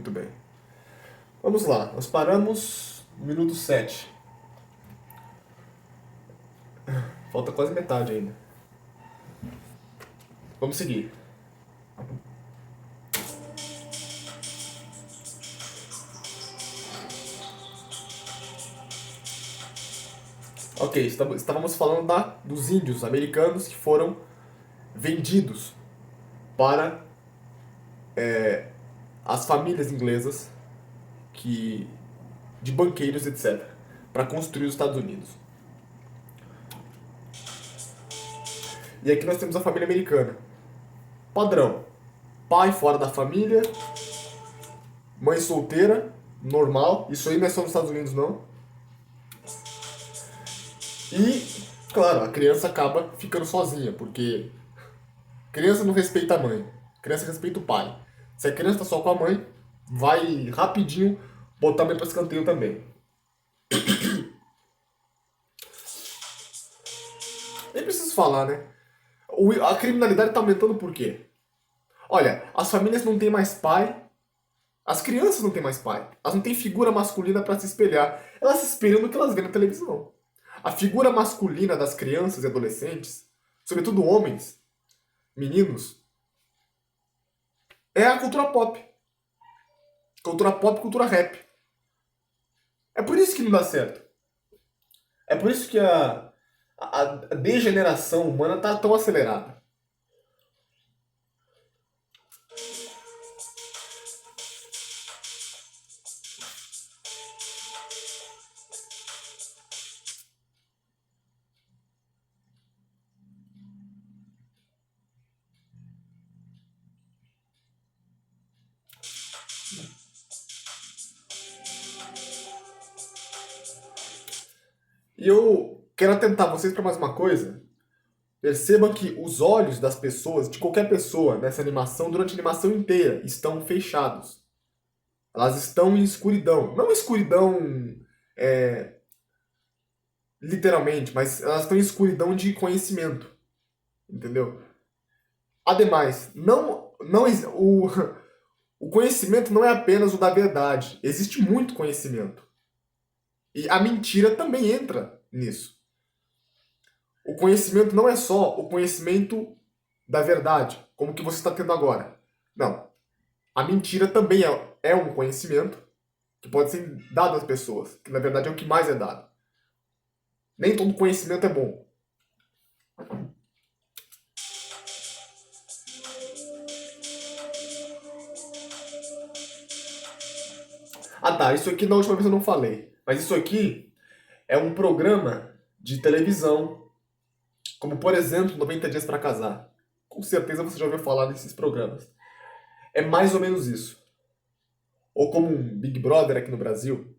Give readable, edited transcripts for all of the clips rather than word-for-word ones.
Muito bem. Vamos lá, nós paramos no minuto 7. Falta quase metade ainda. Vamos seguir. Ok, estávamos falando dos índios americanos que foram vendidos para as famílias inglesas que, de banqueiros, etc., para construir os Estados Unidos. E aqui nós temos a família americana. Padrão: pai fora da família, mãe solteira, normal. Isso aí não é só nos Estados Unidos, não. E, claro, a criança acaba ficando sozinha, porque criança não respeita a mãe, criança respeita o pai. Se a criança tá só com a mãe, vai rapidinho botar a mãe pra escanteio também. Nem preciso falar, né? A criminalidade tá aumentando por quê? Olha, as famílias não têm mais pai, as crianças não têm mais pai, elas não têm figura masculina pra se espelhar. Elas se espelham no que elas veem na televisão. A figura masculina das crianças e adolescentes, sobretudo homens, meninos, é a cultura pop. Cultura pop e cultura rap. É por isso que não dá certo. É por isso que a degeneração humana tá tão acelerada. E eu quero atentar vocês para mais uma coisa. Percebam que os olhos das pessoas, de qualquer pessoa nessa animação, durante a animação inteira, estão fechados. Elas estão em escuridão. Não escuridão é, literalmente, mas elas estão em escuridão de conhecimento. Entendeu? Ademais, o conhecimento não é apenas o da verdade. Existe muito conhecimento. E a mentira também entra nisso. O conhecimento não é só o conhecimento da verdade, como que você está tendo agora. Não. A mentira também é um conhecimento que pode ser dado às pessoas, que na verdade é o que mais é dado. Nem todo conhecimento é bom. Ah tá, isso aqui na última vez eu não falei. Mas isso aqui é um programa de televisão, como por exemplo 90 Dias para Casar. Com certeza você já ouviu falar desses programas. É mais ou menos isso. Ou como um Big Brother aqui no Brasil.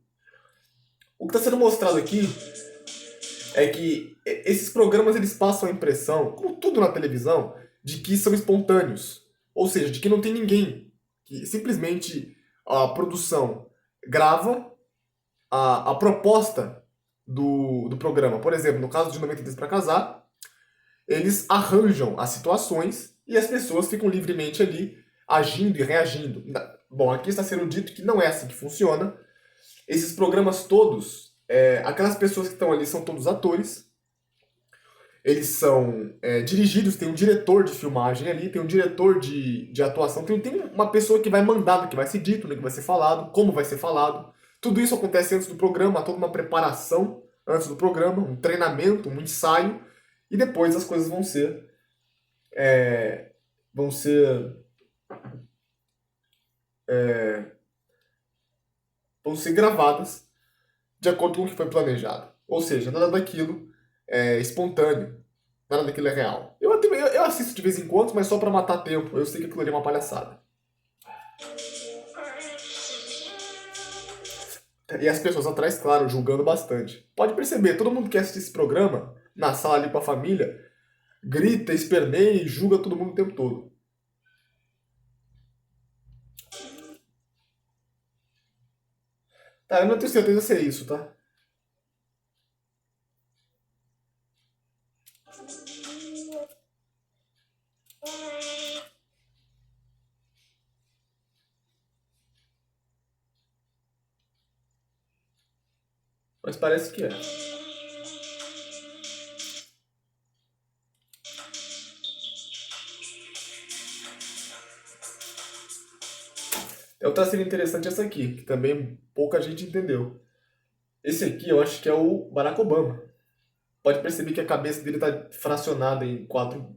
O que está sendo mostrado aqui é que esses programas eles passam a impressão, como tudo na televisão, de que são espontâneos. Ou seja, de que não tem ninguém. Que simplesmente a produção grava a proposta do programa. Por exemplo, no caso de 90 Dias para Casar, eles arranjam as situações e as pessoas ficam livremente ali agindo e reagindo. Bom, aqui está sendo dito que não é assim que funciona. Esses programas todos, aquelas pessoas que estão ali são todos atores. Eles são dirigidos, tem um diretor de filmagem ali, tem um diretor de atuação, tem uma pessoa que vai mandar no que vai ser dito, no que vai ser falado, como vai ser falado. Tudo isso acontece antes do programa, toda uma preparação antes do programa, um treinamento, um ensaio, e depois as coisas é, vão ser vão ser gravadas de acordo com o que foi planejado. Ou seja, nada daquilo é espontâneo, nada daquilo é real. Eu assisto de vez em quando, mas só pra matar tempo. Eu sei que aquilo ali é uma palhaçada. E as pessoas atrás, claro, julgando bastante. Pode perceber, todo mundo que assiste esse programa, na sala ali com a família, grita, esperneia e julga todo mundo o tempo todo. Tá, eu não tenho certeza se é isso, tá? mas parece que é. Outra cena interessante é essa aqui, que também pouca gente entendeu. Esse aqui eu acho que é o Barack Obama. Pode perceber que a cabeça dele está fracionada em quatro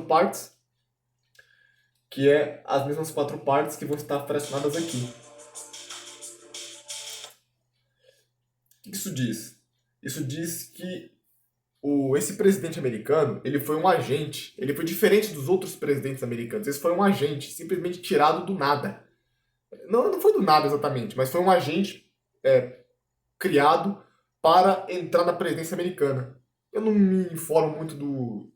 partes, que é as mesmas quatro partes que vão estar fracionadas aqui. O que isso diz? Isso diz que esse presidente americano, ele foi um agente, ele foi diferente dos outros presidentes americanos, esse foi um agente, simplesmente tirado do nada. Não foi do nada exatamente, mas foi um agente criado para entrar na presidência americana. Eu não me informo muito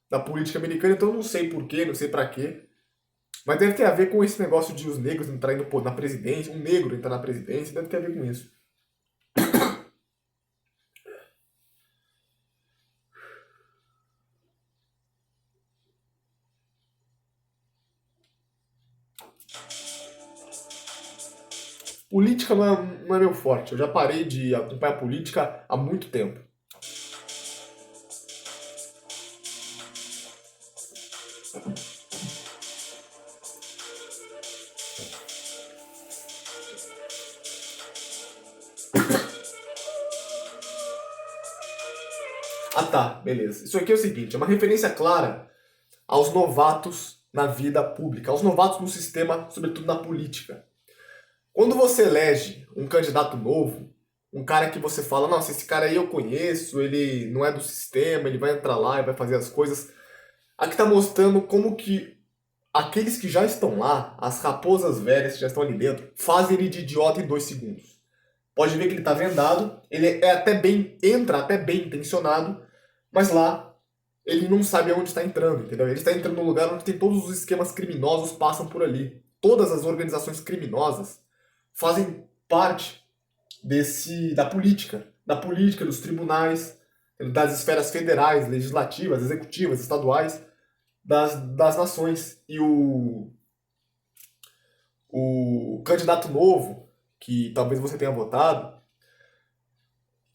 da política americana, então eu não sei porquê, não sei pra quê. Mas deve ter a ver com esse negócio de os negros entrarem na presidência, um negro entrar na presidência, deve ter a ver com isso. Política não é meu forte, eu já parei de acompanhar política há muito tempo. Ah tá, beleza. Isso aqui é o seguinte, é uma referência clara aos novatos na vida pública, aos novatos no sistema, sobretudo na política. Quando você elege um candidato novo, um cara que você fala, nossa, esse cara aí eu conheço, ele não é do sistema, ele vai entrar lá e vai fazer as coisas. Aqui tá mostrando como que aqueles que já estão lá, as raposas velhas que já estão ali dentro, fazem ele de idiota em 2 segundos. Pode ver que ele tá vendado, ele entra até bem intencionado, mas lá ele não sabe aonde está entrando, entendeu? Ele está entrando num lugar onde tem todos os esquemas criminosos passam por ali. Todas as organizações criminosas fazem parte da política, dos tribunais, das esferas federais, legislativas, executivas, estaduais, das nações. E o candidato novo, que talvez você tenha votado,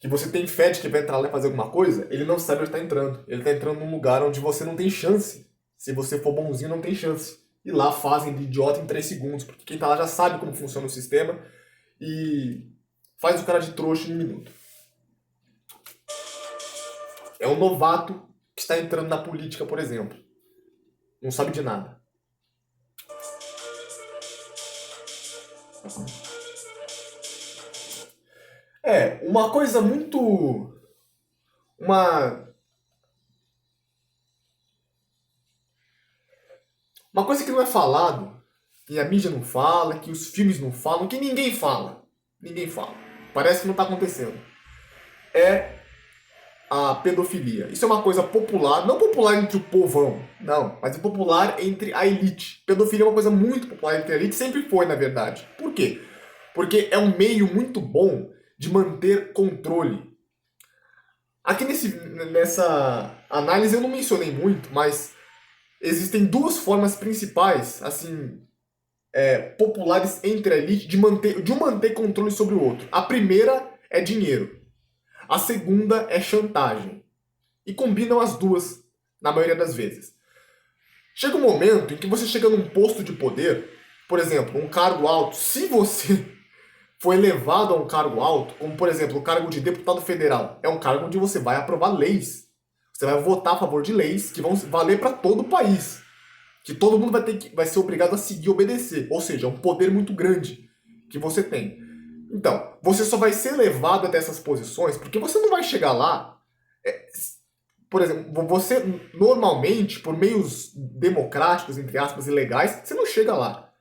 que você tem fé de que vai entrar lá e fazer alguma coisa, ele não sabe onde está entrando. Ele está entrando num lugar onde você não tem chance. Se você for bonzinho, não tem chance. E lá fazem de idiota em 3 segundos, porque quem está lá já sabe como funciona o sistema e faz o cara de trouxa em 1 minuto. É um novato que está entrando na política, por exemplo. Não sabe de nada. Uma coisa muito... Uma coisa que não é falado, que a mídia não fala, que os filmes não falam, que ninguém fala. Ninguém fala. Parece que não está acontecendo. É a pedofilia. Isso é uma coisa popular, não popular entre o povão, não, mas é popular entre a elite. Pedofilia é uma coisa muito popular entre a elite, sempre foi, na verdade. Por quê? Porque é um meio muito bom de manter controle. Aqui nessa análise eu não mencionei muito, mas existem 2 formas principais, assim, populares entre a elite de um manter controle sobre o outro. A primeira é dinheiro. A segunda é chantagem. E combinam as duas, na maioria das vezes. Chega um momento em que você chega num posto de poder, por exemplo, um cargo alto, se você foi elevado a um cargo alto, como por exemplo o cargo de deputado federal, é um cargo onde você vai aprovar leis. Você vai votar a favor de leis que vão valer para todo o país. Que todo mundo vai ser obrigado a seguir e obedecer. Ou seja, é um poder muito grande que você tem. Então, você só vai ser elevado até essas posições porque você não vai chegar lá. Por exemplo, você normalmente, por meios democráticos, entre aspas, e legais, você não chega lá.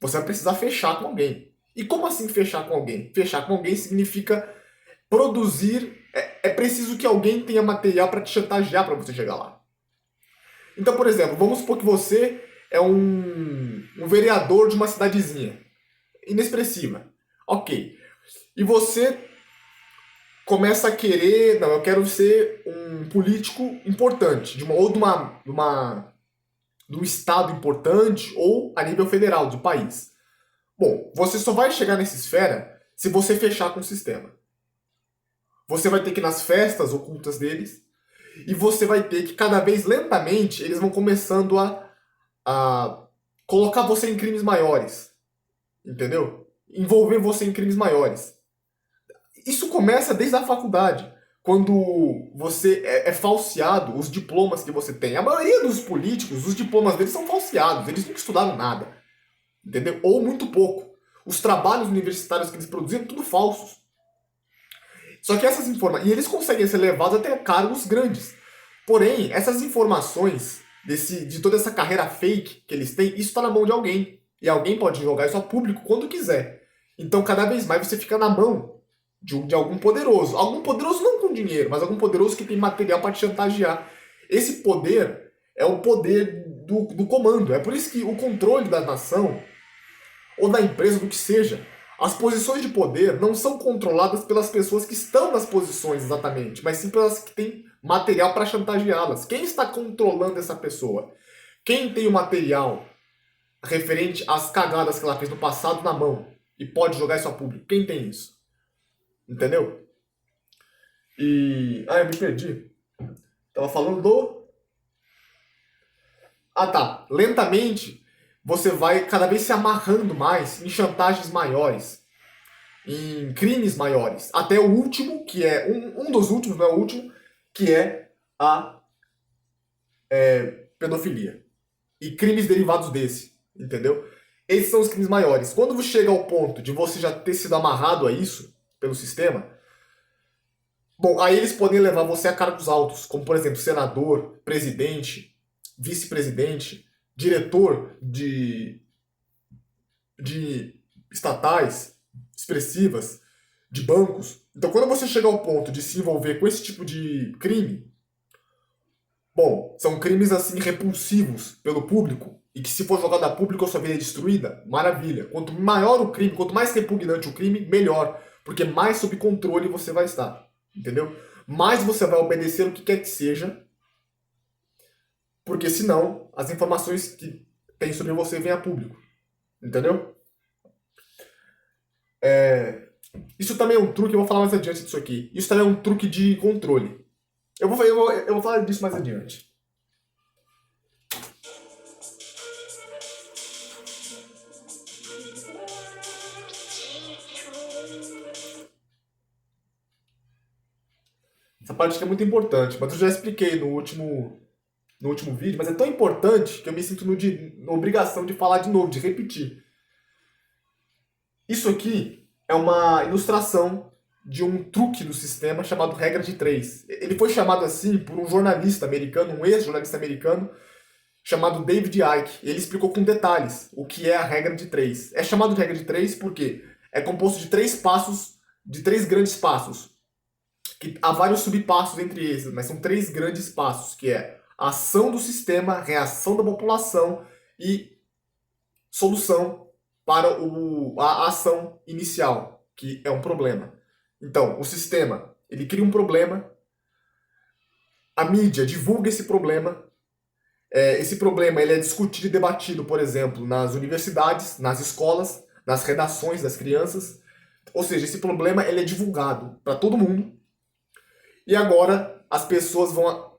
Você vai precisar fechar com alguém. E como assim fechar com alguém? Fechar com alguém significa produzir. É preciso que alguém tenha material para te chantagear para você chegar lá. Então, por exemplo, vamos supor que você é um vereador de uma cidadezinha inexpressiva. Ok. E você começa a querer, não, eu quero ser um político importante, de um estado importante ou a nível federal, do país. Bom, você só vai chegar nessa esfera se você fechar com o sistema. Você vai ter que ir nas festas ocultas deles, e você vai ter que, cada vez lentamente, eles vão começando a colocar você em crimes maiores. Entendeu? Envolver você em crimes maiores. Isso começa desde a faculdade, quando você é falseado os diplomas que você tem. A maioria dos políticos, os diplomas deles são falseados, eles nunca estudaram nada, entendeu? Ou muito pouco. Os trabalhos universitários que eles produziram, tudo falsos. Só que essas informações... E eles conseguem ser levados até cargos grandes. Porém, essas informações de toda essa carreira fake que eles têm, isso está na mão de alguém. E alguém pode jogar isso a público quando quiser. Então, cada vez mais você fica na mão de algum poderoso. Algum poderoso não com dinheiro, mas algum poderoso que tem material para te chantagear. Esse poder é o poder do comando. É por isso que o controle da nação, ou da empresa, do que seja, as posições de poder não são controladas pelas pessoas que estão nas posições exatamente, mas sim pelas que têm material para chantageá-las. Quem está controlando essa pessoa? Quem tem o material referente às cagadas que ela fez no passado na mão e pode jogar isso a público? Quem tem isso? Entendeu? E... eu me perdi. Tava falando do... tá. Lentamente, você vai cada vez se amarrando mais em chantagens maiores, em crimes maiores. Até o último, que é... Um dos últimos, não é o último, que é a pedofilia. E crimes derivados desse. Entendeu? Esses são os crimes maiores. Quando você chega ao ponto de você já ter sido amarrado a isso pelo sistema, bom, aí eles podem levar você a cargos altos, como por exemplo, senador, presidente, vice-presidente, diretor de estatais expressivas, de bancos. Então, quando você chega ao ponto de se envolver com esse tipo de crime, bom, são crimes assim repulsivos pelo público, e que se for jogado a público a sua vida é destruída, maravilha. Quanto maior o crime, quanto mais repugnante o crime, melhor. Porque mais sob controle você vai estar. Entendeu? Mais você vai obedecer o que quer que seja. Porque senão, as informações que tem sobre você vêm a público. Entendeu? Isso também é um truque, eu vou falar mais adiante disso aqui. Isso também é um truque de controle. Eu vou falar disso mais adiante. Essa parte aqui é muito importante, mas eu já expliquei no último vídeo, mas é tão importante que eu me sinto na obrigação de falar de novo, de repetir. Isso aqui é uma ilustração de um truque do sistema chamado regra de 3. Ele foi chamado assim por um jornalista americano, um ex-jornalista americano, chamado David Icke. Ele explicou com detalhes o que é a regra de 3. É chamado de regra de 3 porque é composto de 3 passos, de 3 grandes passos. Que há vários subpassos entre eles, mas são 3 grandes passos, que é a ação do sistema, reação da população e solução para a ação inicial, que é um problema. Então, o sistema, ele cria um problema, a mídia divulga esse problema ele é discutido e debatido, por exemplo, nas universidades, nas escolas, nas redações das crianças, ou seja, esse problema ele é divulgado para todo mundo. E agora as pessoas vão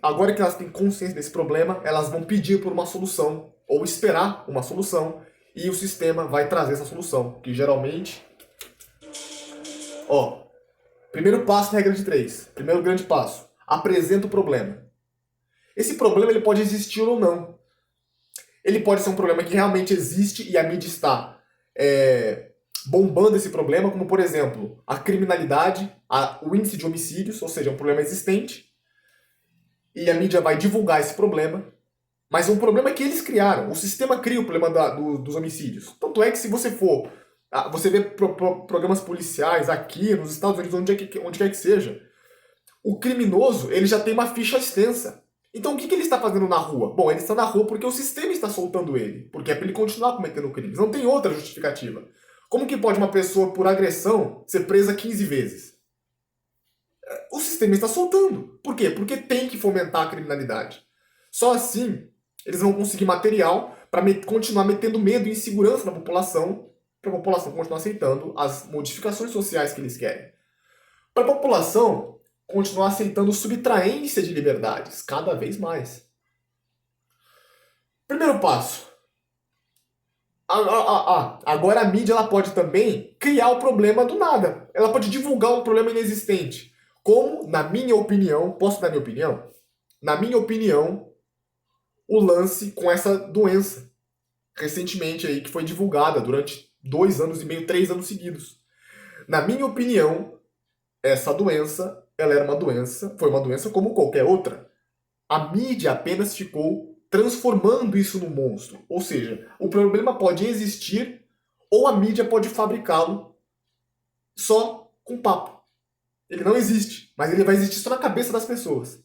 agora que elas têm consciência desse problema, elas vão pedir por uma solução ou esperar uma solução e o sistema vai trazer essa solução, que geralmente, primeiro passo da regra de 3, primeiro grande passo, apresenta o problema. Esse problema ele pode existir ou não. Ele pode ser um problema que realmente existe e a mídia está bombando esse problema, como por exemplo, a criminalidade, o índice de homicídios, ou seja, um problema existente, e a mídia vai divulgar esse problema, mas é um problema que eles criaram. O sistema cria o problema dos homicídios. Tanto é que se você for, você vê programas policiais aqui nos Estados Unidos, onde quer que seja, o criminoso ele já tem uma ficha extensa. Então o que ele está fazendo na rua? Bom, ele está na rua porque o sistema está soltando ele, porque é para ele continuar cometendo crimes. Não tem outra justificativa. Como que pode uma pessoa, por agressão, ser presa 15 vezes? O sistema está soltando. Por quê? Porque tem que fomentar a criminalidade. Só assim, eles vão conseguir material para continuar metendo medo e insegurança na população, para a população continuar aceitando as modificações sociais que eles querem. para a população continuar aceitando subtraência de liberdades cada vez mais. Primeiro passo. Agora a mídia ela pode também criar o problema do nada. Ela pode divulgar um problema inexistente. Como, na minha opinião, posso dar minha opinião? Na minha opinião, o lance com essa doença recentemente aí que foi divulgada durante 2 anos e meio, 3 anos seguidos. Na minha opinião, essa doença, ela era uma doença, foi uma doença como qualquer outra. A mídia apenas ficou transformando isso num monstro. Ou seja, o problema pode existir ou a mídia pode fabricá-lo só com papo. Ele não existe, mas ele vai existir só na cabeça das pessoas.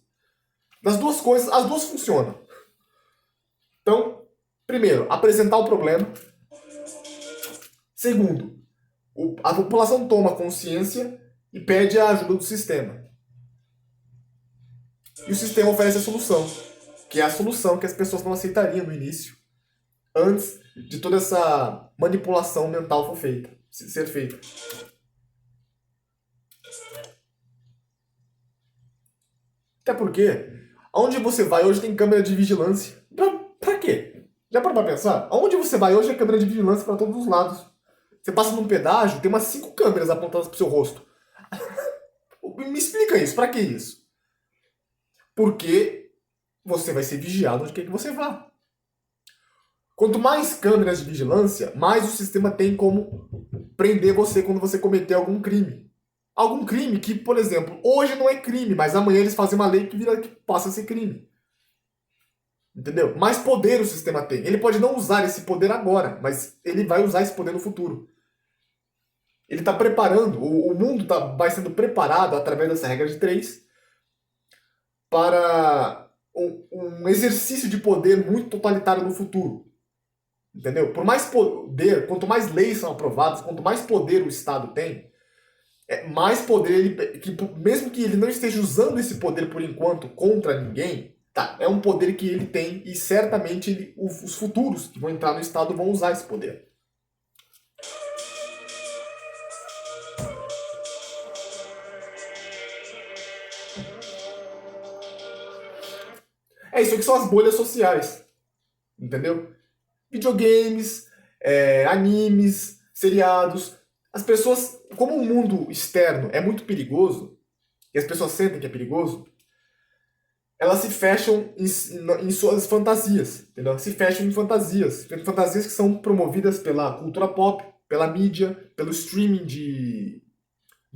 Das duas coisas, as duas funcionam. Então, primeiro, apresentar o problema. Segundo, a população toma consciência e pede a ajuda do sistema. E o sistema oferece a solução, que é a solução que as pessoas não aceitariam no início, antes de toda essa manipulação mental ser feita. Até porque, aonde você vai hoje tem câmera de vigilância. Pra quê? Já parou pra pensar? Aonde você vai hoje é câmera de vigilância para todos os lados. Você passa num pedágio, tem umas 5 câmeras apontadas pro seu rosto. Me explica isso, pra que isso? Porque você vai ser vigiado onde quer que você vá. Quanto mais câmeras de vigilância, mais o sistema tem como prender você quando você cometer algum crime. Algum crime que, por exemplo, hoje não é crime, mas amanhã eles fazem uma lei que passa a ser crime. Entendeu? Mais poder o sistema tem. Ele pode não usar esse poder agora, mas ele vai usar esse poder no futuro. Ele está preparando, o mundo vai sendo preparado através dessa regra de 3 para um exercício de poder muito totalitário no futuro. Entendeu? Por mais poder, quanto mais leis são aprovadas, quanto mais poder o Estado tem, mais poder mesmo que ele não esteja usando esse poder por enquanto contra ninguém, tá, é um poder que ele tem e certamente os futuros que vão entrar no Estado vão usar esse poder. Isso aqui são as bolhas sociais. Entendeu? Videogames, animes, seriados. As pessoas, como o mundo externo é muito perigoso, e as pessoas sentem que é perigoso, elas se fecham em suas fantasias, entendeu? Se fecham em fantasias. Fantasias que são promovidas pela cultura pop, pela mídia, pelo streaming de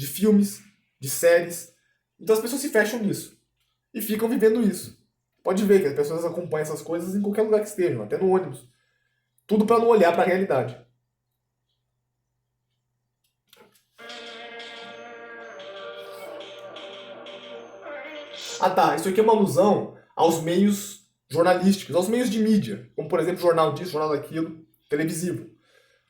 filmes, de séries. Então as pessoas se fecham nisso. E ficam vivendo isso. Pode ver que as pessoas acompanham essas coisas em qualquer lugar que estejam, até no ônibus. Tudo para não olhar para a realidade. Ah tá, isso aqui é uma alusão aos meios jornalísticos, aos meios de mídia, como por exemplo jornal disso, jornal daquilo, televisivo.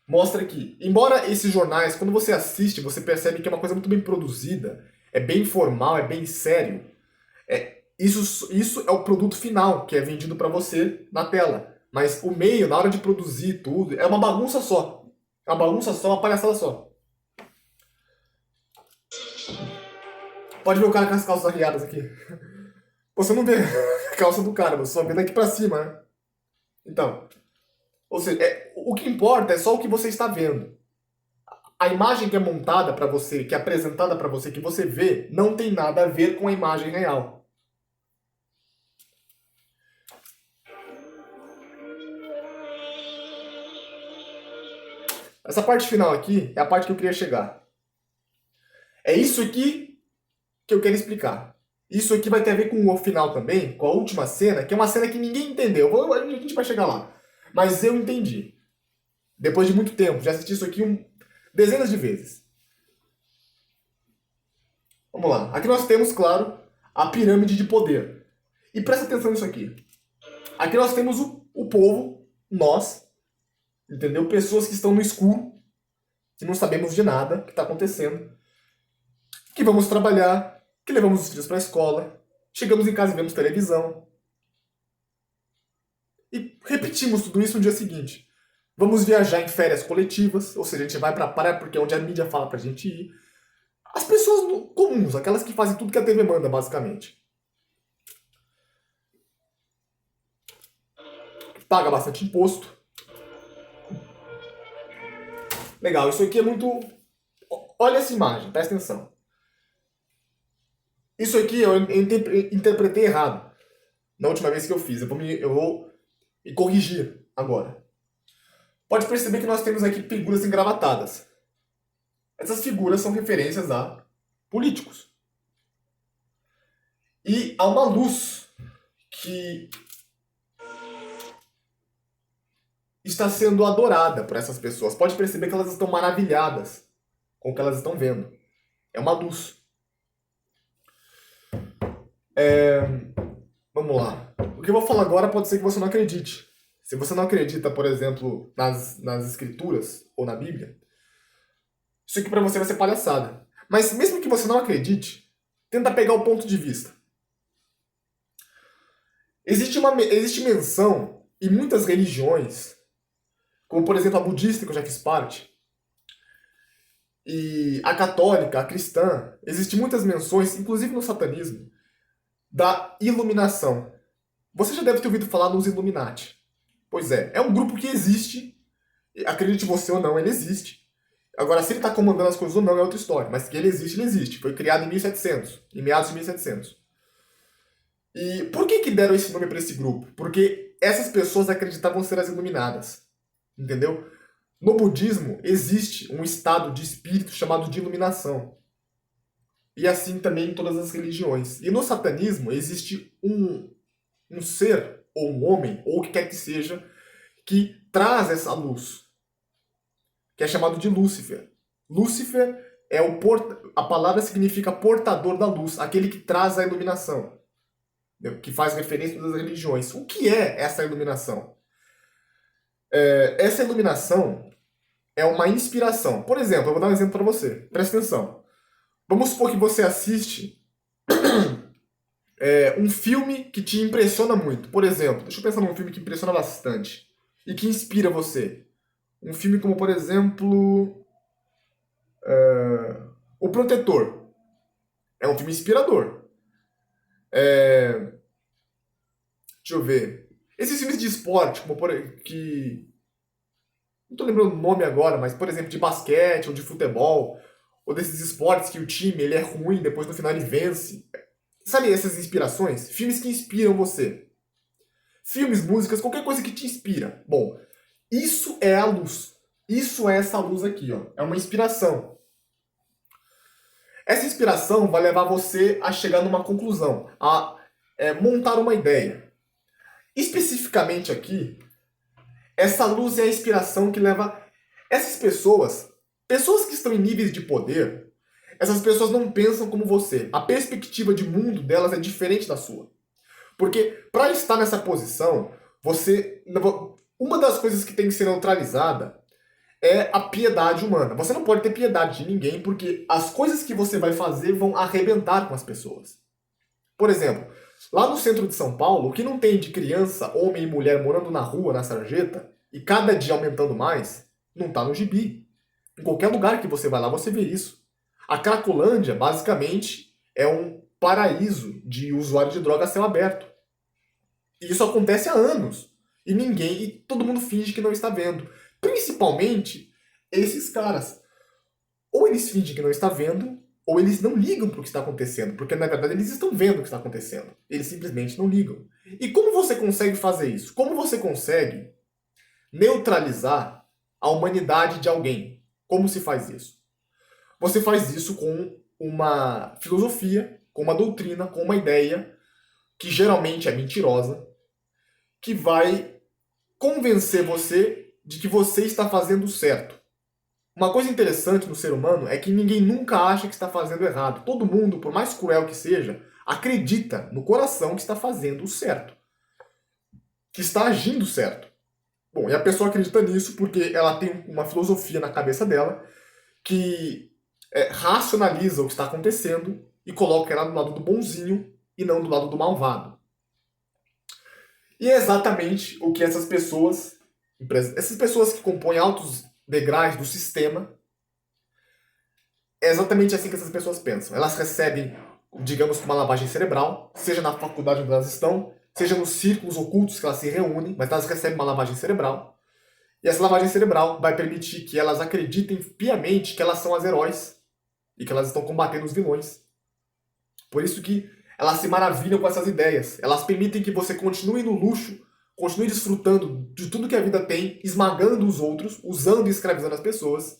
Mostra que, embora esses jornais, quando você assiste, você percebe que é uma coisa muito bem produzida, é bem formal, é bem sério. Isso é o produto final que é vendido para você na tela. Mas o meio, na hora de produzir tudo, é uma bagunça só. É uma bagunça só, uma palhaçada só. Pode ver o cara com as calças arriadas aqui. Você não vê a calça do cara, você só vê daqui pra cima, né? Então, ou seja, o que importa é só o que você está vendo. A imagem que é montada para você, que é apresentada para você, que você vê, não tem nada a ver com a imagem real. Essa parte final aqui é a parte que eu queria chegar. É isso aqui que eu quero explicar. Isso aqui vai ter a ver com o final também, com a última cena, que é uma cena que ninguém entendeu. A gente vai chegar lá. Mas eu entendi. Depois de muito tempo, já assisti isso aqui dezenas de vezes. Vamos lá. Aqui nós temos, claro, a pirâmide de poder. E presta atenção nisso aqui. Aqui nós temos o povo, nós, entendeu? Pessoas que estão no escuro, que não sabemos de nada que está acontecendo, que vamos trabalhar, que levamos os filhos para a escola, chegamos em casa e vemos televisão. E repetimos tudo isso no dia seguinte. Vamos viajar em férias coletivas, ou seja, a gente vai para a praia porque é onde a mídia fala pra gente ir. As pessoas comuns, aquelas que fazem tudo que a TV manda, basicamente. Paga bastante imposto. Legal, isso aqui é muito... Olha essa imagem, presta atenção. Isso aqui eu interpretei errado na última vez que eu fiz. Eu vou me corrigir agora. Pode perceber que nós temos aqui figuras engravatadas. Essas figuras são referências a políticos. E há uma luz que está sendo adorada por essas pessoas. Pode perceber que elas estão maravilhadas com o que elas estão vendo. É uma luz. Vamos lá. O que eu vou falar agora pode ser que você não acredite. Se você não acredita, por exemplo, nas escrituras ou na Bíblia, isso aqui pra você vai ser palhaçada. Mas mesmo que você não acredite, tenta pegar o ponto de vista. Existe menção em muitas religiões, como por exemplo a budista, que eu já fiz parte, e a católica, a cristã, existem muitas menções, inclusive no satanismo, da iluminação. Você já deve ter ouvido falar nos Illuminati. Pois é um grupo que existe, acredite você ou não, ele existe. Agora, se ele está comandando as coisas ou não é outra história, mas que ele existe, ele existe. Foi criado em 1700, em meados de 1700. E por que deram esse nome para esse grupo? Porque essas pessoas acreditavam ser as iluminadas. Entendeu? No budismo existe um estado de espírito chamado de iluminação. E assim também em todas as religiões. E no satanismo existe um ser, ou um homem, ou o que quer que seja, que traz essa luz, que é chamado de Lúcifer. Lúcifer é a palavra significa portador da luz, aquele que traz a iluminação, que faz referência a todas as religiões. O que é essa iluminação? Essa iluminação é uma inspiração. Por exemplo, eu vou dar um exemplo para você. Presta atenção. Vamos supor que você assiste um filme que te impressiona muito. Por exemplo, deixa eu pensar num filme que impressiona bastante e que inspira você. Um filme como, por exemplo, O Protetor. É um filme inspirador. Deixa eu ver. Esses filmes de esporte, como que... Não tô lembrando o nome agora, mas, por exemplo, de basquete ou de futebol, ou desses esportes que o time ele é ruim, depois no final ele vence. Sabe essas inspirações? Filmes que inspiram você. Filmes, músicas, qualquer coisa que te inspira. Bom, isso é a luz. Isso é essa luz aqui, ó. É uma inspiração. Essa inspiração vai levar você a chegar numa conclusão, a montar uma ideia. Especificamente aqui, essa luz é a inspiração que leva essas pessoas que estão em níveis de poder, essas pessoas não pensam como você. A perspectiva de mundo delas é diferente da sua. Porque para estar nessa posição, uma das coisas que tem que ser neutralizada é a piedade humana. Você não pode ter piedade de ninguém porque as coisas que você vai fazer vão arrebentar com as pessoas. Por exemplo, lá no centro de São Paulo, o que não tem de criança, homem e mulher morando na rua, na sarjeta, e cada dia aumentando mais, não está no gibi. Em qualquer lugar que você vai lá, você vê isso. A Cracolândia, basicamente, é um paraíso de usuário de droga a céu aberto. E isso acontece há anos. E todo mundo finge que não está vendo. Principalmente esses caras. Ou eles fingem que não está vendo, ou eles não ligam para o que está acontecendo. Porque, na verdade, eles estão vendo o que está acontecendo. Eles simplesmente não ligam. E como você consegue fazer isso? Como você consegue neutralizar a humanidade de alguém? Como se faz isso? Você faz isso com uma filosofia, com uma doutrina, com uma ideia, que geralmente é mentirosa, que vai convencer você de que você está fazendo certo. Uma coisa interessante no ser humano é que ninguém nunca acha que está fazendo errado. Todo mundo, por mais cruel que seja, acredita no coração que está fazendo o certo. Que está agindo certo. Bom, e a pessoa acredita nisso porque ela tem uma filosofia na cabeça dela que racionaliza o que está acontecendo e coloca ela do lado do bonzinho e não do lado do malvado. E é exatamente o que essas pessoas que compõem altos degraus do sistema, é exatamente assim que essas pessoas pensam. Elas recebem, digamos, uma lavagem cerebral, seja na faculdade onde elas estão, seja nos círculos ocultos que elas se reúnem, mas elas recebem uma lavagem cerebral. E essa lavagem cerebral vai permitir que elas acreditem piamente que elas são as heróis e que elas estão combatendo os vilões. Por isso que elas se maravilham com essas ideias. Elas permitem que você continue no luxo, continue desfrutando de tudo que a vida tem, esmagando os outros, usando e escravizando as pessoas.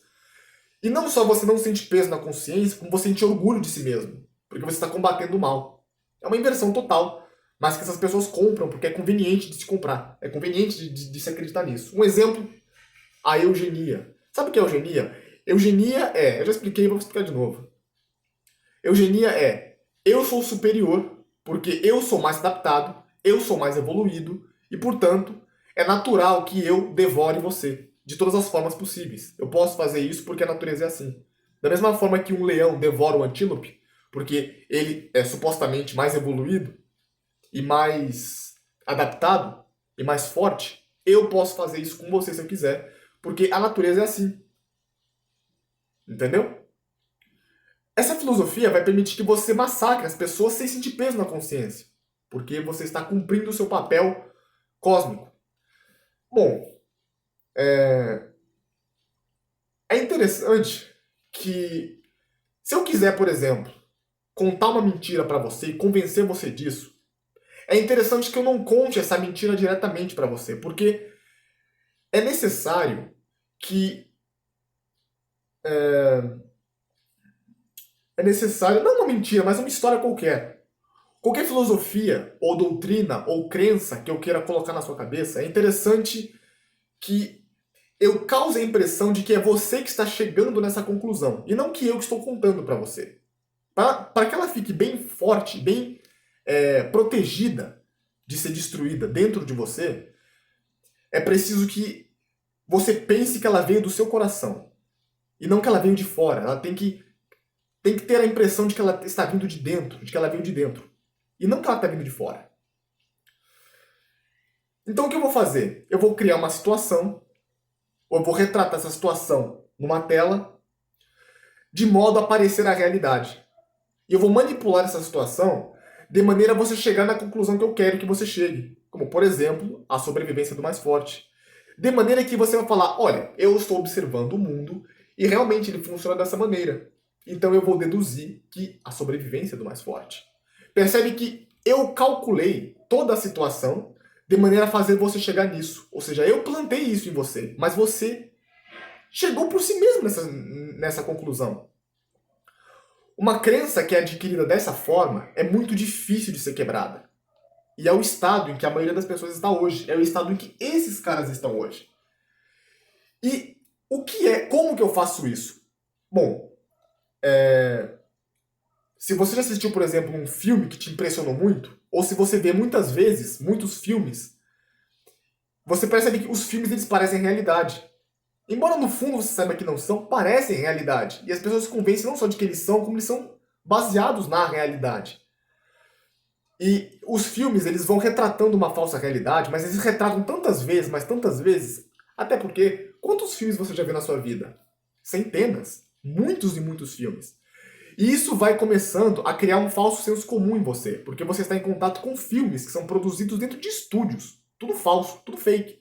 E não só você não sente peso na consciência, como você sente orgulho de si mesmo, porque você está combatendo o mal. É uma inversão total, mas que essas pessoas compram porque é conveniente de se comprar, é conveniente de se acreditar nisso. Um exemplo, a eugenia. Sabe o que é eugenia? Eugenia é, eu já expliquei, vou explicar de novo. Eugenia é, eu sou superior porque eu sou mais adaptado, eu sou mais evoluído e, portanto, é natural que eu devore você de todas as formas possíveis. Eu posso fazer isso porque a natureza é assim. Da mesma forma que um leão devora o antílope, porque ele é supostamente mais evoluído e mais adaptado e mais forte, eu posso fazer isso com você se eu quiser, porque a natureza é assim. Entendeu? Essa filosofia vai permitir que você massacre as pessoas sem sentir peso na consciência, porque você está cumprindo o seu papel cósmico. Bom, é interessante que, se eu quiser, por exemplo, contar uma mentira para você e convencer você disso, é interessante que eu não conte essa mentira diretamente para você, porque é necessário que é necessário, não uma mentira, mas uma história qualquer. Qualquer filosofia, ou doutrina, ou crença que eu queira colocar na sua cabeça, é interessante que eu cause a impressão de que é você que está chegando nessa conclusão, e não que eu que estou contando para você. Para que ela fique bem forte, bem protegida de ser destruída dentro de você, é preciso que você pense que ela veio do seu coração, e não que ela veio de fora. Ela tem que ter a impressão de que ela está vindo de dentro, de que ela veio de dentro. E não que ela está vindo de fora. Então o que eu vou fazer? Eu vou criar uma situação, ou eu vou retratar essa situação numa tela, de modo a parecer a realidade. E eu vou manipular essa situação de maneira a você chegar na conclusão que eu quero que você chegue. Como, por exemplo, a sobrevivência do mais forte. De maneira que você vai falar, olha, eu estou observando o mundo e realmente ele funciona dessa maneira. Então eu vou deduzir que a sobrevivência é do mais forte. Percebe que eu calculei toda a situação de maneira a fazer você chegar nisso. Ou seja, eu plantei isso em você, mas você chegou por si mesmo nessa conclusão. Uma crença que é adquirida dessa forma é muito difícil de ser quebrada. E é o estado em que a maioria das pessoas está hoje. É o estado em que esses caras estão hoje. E como que eu faço isso? Bom, se você já assistiu, por exemplo, um filme que te impressionou muito, ou se você vê muitas vezes, muitos filmes, você percebe que os filmes eles parecem realidade. Embora no fundo você saiba que não são, parecem realidade. E as pessoas se convencem não só de que eles são, como eles são baseados na realidade. E os filmes eles vão retratando uma falsa realidade, mas eles retratam tantas vezes, mas tantas vezes, até porque, quantos filmes você já viu na sua vida? Centenas. Muitos e muitos filmes. E isso vai começando a criar um falso senso comum em você, porque você está em contato com filmes que são produzidos dentro de estúdios. Tudo falso, tudo fake.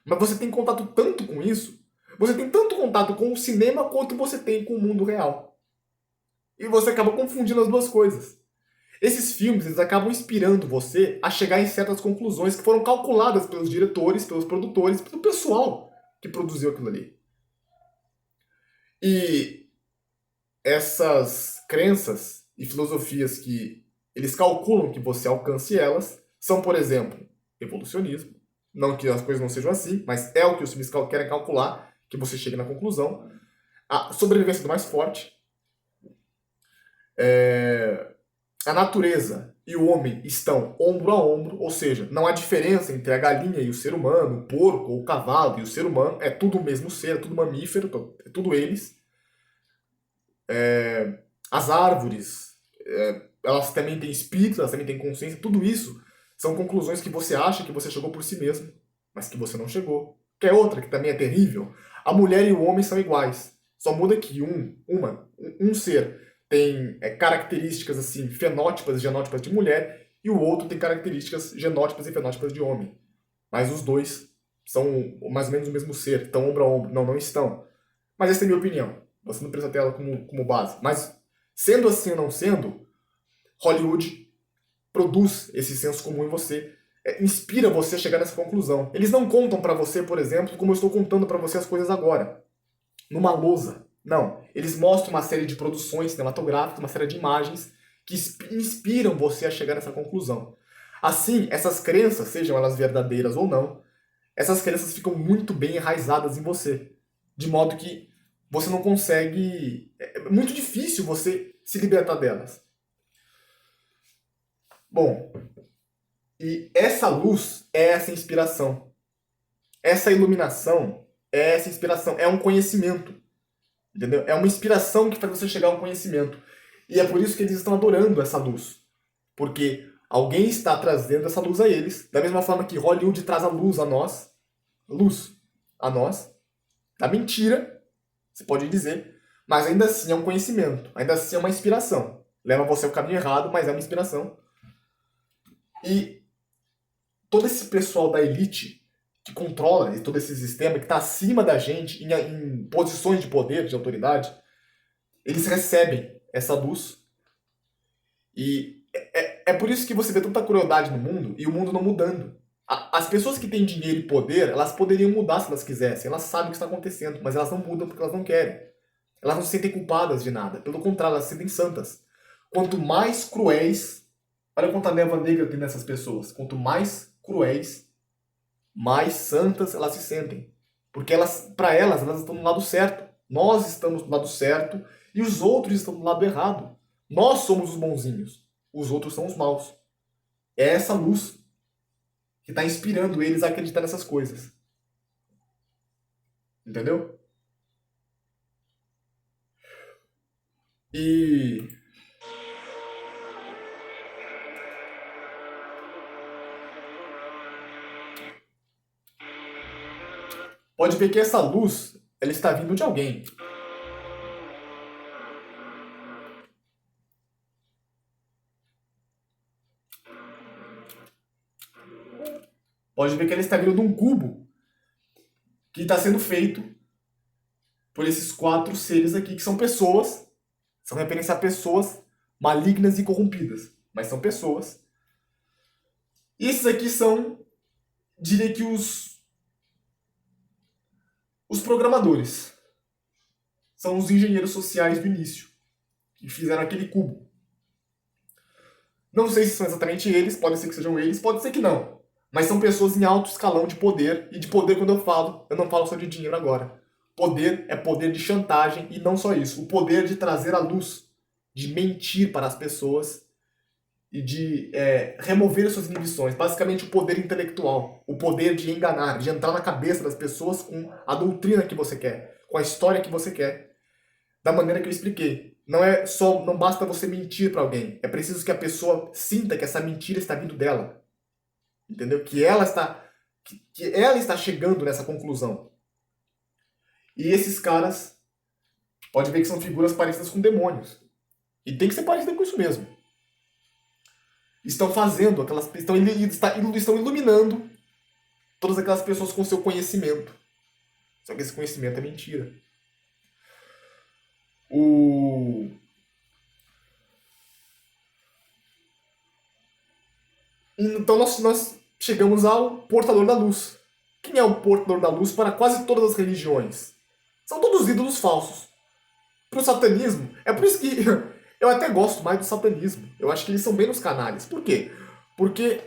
Mas você tem contato tanto com isso, você tem tanto contato com o cinema quanto você tem com o mundo real. E você acaba confundindo as duas coisas. Esses filmes eles acabam inspirando você a chegar em certas conclusões que foram calculadas pelos diretores, pelos produtores, pelo pessoal que produziu aquilo ali. E essas crenças e filosofias que eles calculam que você alcance elas são, por exemplo, evolucionismo. Não que as coisas não sejam assim, mas é o que os filmes querem calcular, que você chegue na conclusão. A sobrevivência do mais forte. A natureza e o homem estão ombro a ombro, ou seja, não há diferença entre a galinha e o ser humano, o porco ou o cavalo e o ser humano, é tudo o mesmo ser, é tudo mamífero, é tudo eles. As árvores, elas também têm espírito, elas também têm consciência, tudo isso são conclusões que você acha que você chegou por si mesmo, mas que você não chegou. Que é outra, que também é terrível. A mulher e o homem são iguais. Só muda que um ser tem características assim, fenótipas e genótipas de mulher, e o outro tem características genótipas e fenótipas de homem. Mas os dois são mais ou menos o mesmo ser, estão ombro a ombro. Não, não estão. Mas essa é a minha opinião. Você não precisa ter ela como base. Mas, sendo assim ou não sendo, Hollywood produz esse senso comum em você, inspira você a chegar nessa conclusão. Eles não contam pra você, por exemplo, como eu estou contando pra você as coisas agora, numa lousa. Não. Eles mostram uma série de produções cinematográficas, uma série de imagens que inspiram você a chegar nessa conclusão. Assim, essas crenças, sejam elas verdadeiras ou não, essas crenças ficam muito bem enraizadas em você. De modo que você não consegue. É muito difícil você se libertar delas. Bom, e essa luz é essa inspiração. Essa iluminação é essa inspiração. É um conhecimento. Entendeu? É uma inspiração que faz você chegar a um conhecimento. E é por isso que eles estão adorando essa luz. Porque alguém está trazendo essa luz a eles. Da mesma forma que Hollywood traz a luz a nós. Luz a nós. Da mentira, você pode dizer. Mas ainda assim é um conhecimento. Ainda assim é uma inspiração. Leva você ao caminho errado, mas é uma inspiração. E todo esse pessoal da elite que controla todo esse sistema, que está acima da gente, em posições de poder, de autoridade, eles recebem essa luz. E é por isso que você vê tanta crueldade no mundo e o mundo não mudando. As pessoas que têm dinheiro e poder, elas poderiam mudar se elas quisessem. Elas sabem o que está acontecendo, mas elas não mudam porque elas não querem. Elas não se sentem culpadas de nada. Pelo contrário, elas se sentem santas. Quanto mais cruéis... Olha quanta névoa negra tem nessas pessoas. Quanto mais cruéis, mais santas elas se sentem. Porque para elas estão no lado certo. Nós estamos do lado certo e os outros estão do lado errado. Nós somos os bonzinhos. Os outros são os maus. É essa luz que está inspirando eles a acreditar nessas coisas. Entendeu? E... pode ver que essa luz, ela está vindo de alguém. Pode ver que ela está vindo de um cubo que está sendo feito por esses 4 seres aqui, que são pessoas, são referência a pessoas malignas e corrompidas, mas são pessoas. E esses aqui são, diria que os programadores. São os engenheiros sociais do início, que fizeram aquele cubo. Não sei se são exatamente eles, pode ser que sejam eles, pode ser que não. Mas são pessoas em alto escalão de poder, e de poder quando eu não falo só de dinheiro agora. Poder é poder de chantagem, e não só isso, o poder de trazer a luz, de mentir para as pessoas e de remover as suas inibições. Basicamente o poder intelectual, o poder de enganar, de entrar na cabeça das pessoas com a doutrina que você quer, com a história que você quer, da maneira que eu expliquei. Não basta você mentir para alguém, é preciso que a pessoa sinta que essa mentira está vindo dela. Entendeu? Que ela está chegando nessa conclusão. E esses caras, pode ver que são figuras parecidas com demônios. E tem que ser parecido com isso mesmo. Estão fazendo estão iluminando todas aquelas pessoas com seu conhecimento. Só que esse conhecimento é mentira. Então nós chegamos ao portador da luz. Quem é o portador da luz para quase todas as religiões? São todos ídolos falsos. Para o satanismo, é por isso que eu até gosto mais do satanismo. Eu acho que eles são menos canalhas. Por quê? Porque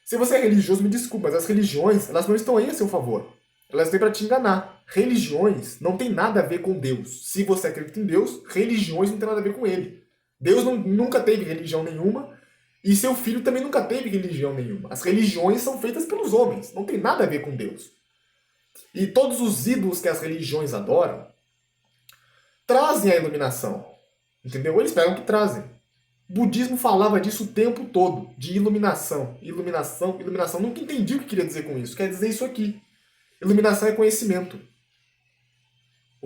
se você é religioso, me desculpa, mas as religiões, elas não estão aí a seu favor. Elas vêm para te enganar. Religiões não tem nada a ver com Deus. Se você acredita em Deus, religiões não tem nada a ver com ele. Deus nunca teve religião nenhuma e seu filho também nunca teve religião nenhuma. As religiões são feitas pelos homens, não tem nada a ver com Deus. E todos os ídolos que as religiões adoram trazem a iluminação. Entendeu? Eles pegam o que trazem. O budismo falava disso o tempo todo, de iluminação, iluminação, iluminação. Nunca entendi o que queria dizer com isso. Quer dizer isso aqui. Iluminação é conhecimento.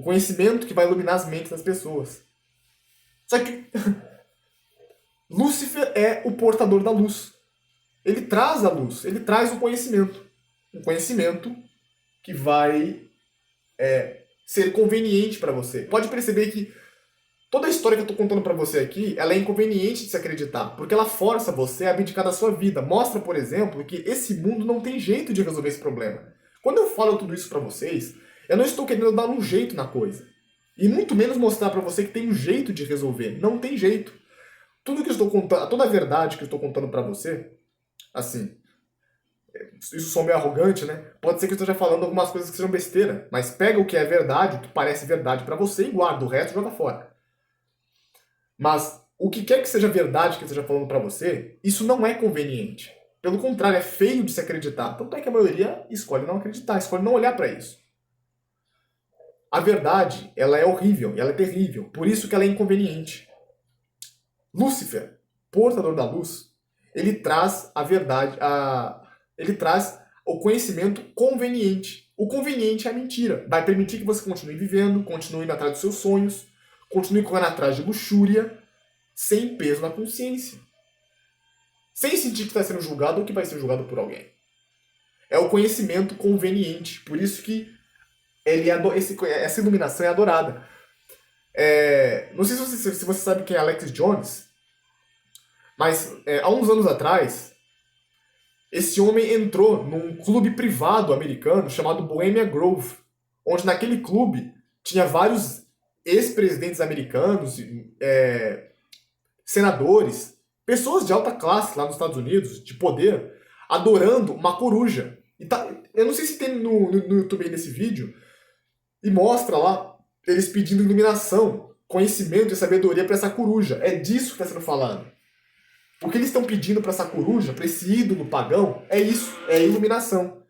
O conhecimento que vai iluminar as mentes das pessoas. Só que Lúcifer é o portador da luz. Ele traz a luz, ele traz o conhecimento. Um conhecimento que vai ser conveniente para você. Pode perceber que toda a história que eu estou contando para você aqui, ela é inconveniente de se acreditar, porque ela força você a abdicar da sua vida. Mostra, por exemplo, que esse mundo não tem jeito de resolver esse problema. Quando eu falo tudo isso para vocês, eu não estou querendo dar um jeito na coisa. E muito menos mostrar para você que tem um jeito de resolver. Não tem jeito. Tudo que eu estou contando, toda a verdade que eu estou contando para você, assim, isso sou meio arrogante, né? Pode ser que eu esteja falando algumas coisas que sejam besteira, mas pega o que é verdade, o que parece verdade para você e guarda, o resto joga fora. Mas o que quer que seja verdade que eu esteja falando para você, isso não é conveniente. Pelo contrário, é feio de se acreditar. Tanto é que a maioria escolhe não acreditar, escolhe não olhar para isso. A verdade, ela é horrível, ela é terrível, por isso que ela é inconveniente. Lúcifer, portador da luz, ele traz a verdade, ele traz o conhecimento conveniente. O conveniente é a mentira. Vai permitir que você continue vivendo, continue indo atrás dos seus sonhos, continue correndo atrás de luxúria, sem peso na consciência. Sem sentir que está sendo julgado ou que vai ser julgado por alguém. É o conhecimento conveniente. Por isso que essa iluminação é adorada. Não sei se você sabe quem é Alex Jones, mas há uns anos atrás, esse homem entrou num clube privado americano chamado Bohemia Grove, onde naquele clube tinha vários ex-presidentes americanos, senadores, pessoas de alta classe lá nos Estados Unidos, de poder, adorando uma coruja. Eu não sei se tem no YouTube aí nesse vídeo, e mostra lá eles pedindo iluminação, conhecimento e sabedoria para essa coruja. É disso que está sendo falado. O que eles estão pedindo para essa coruja, para esse ídolo pagão, é isso, é iluminação.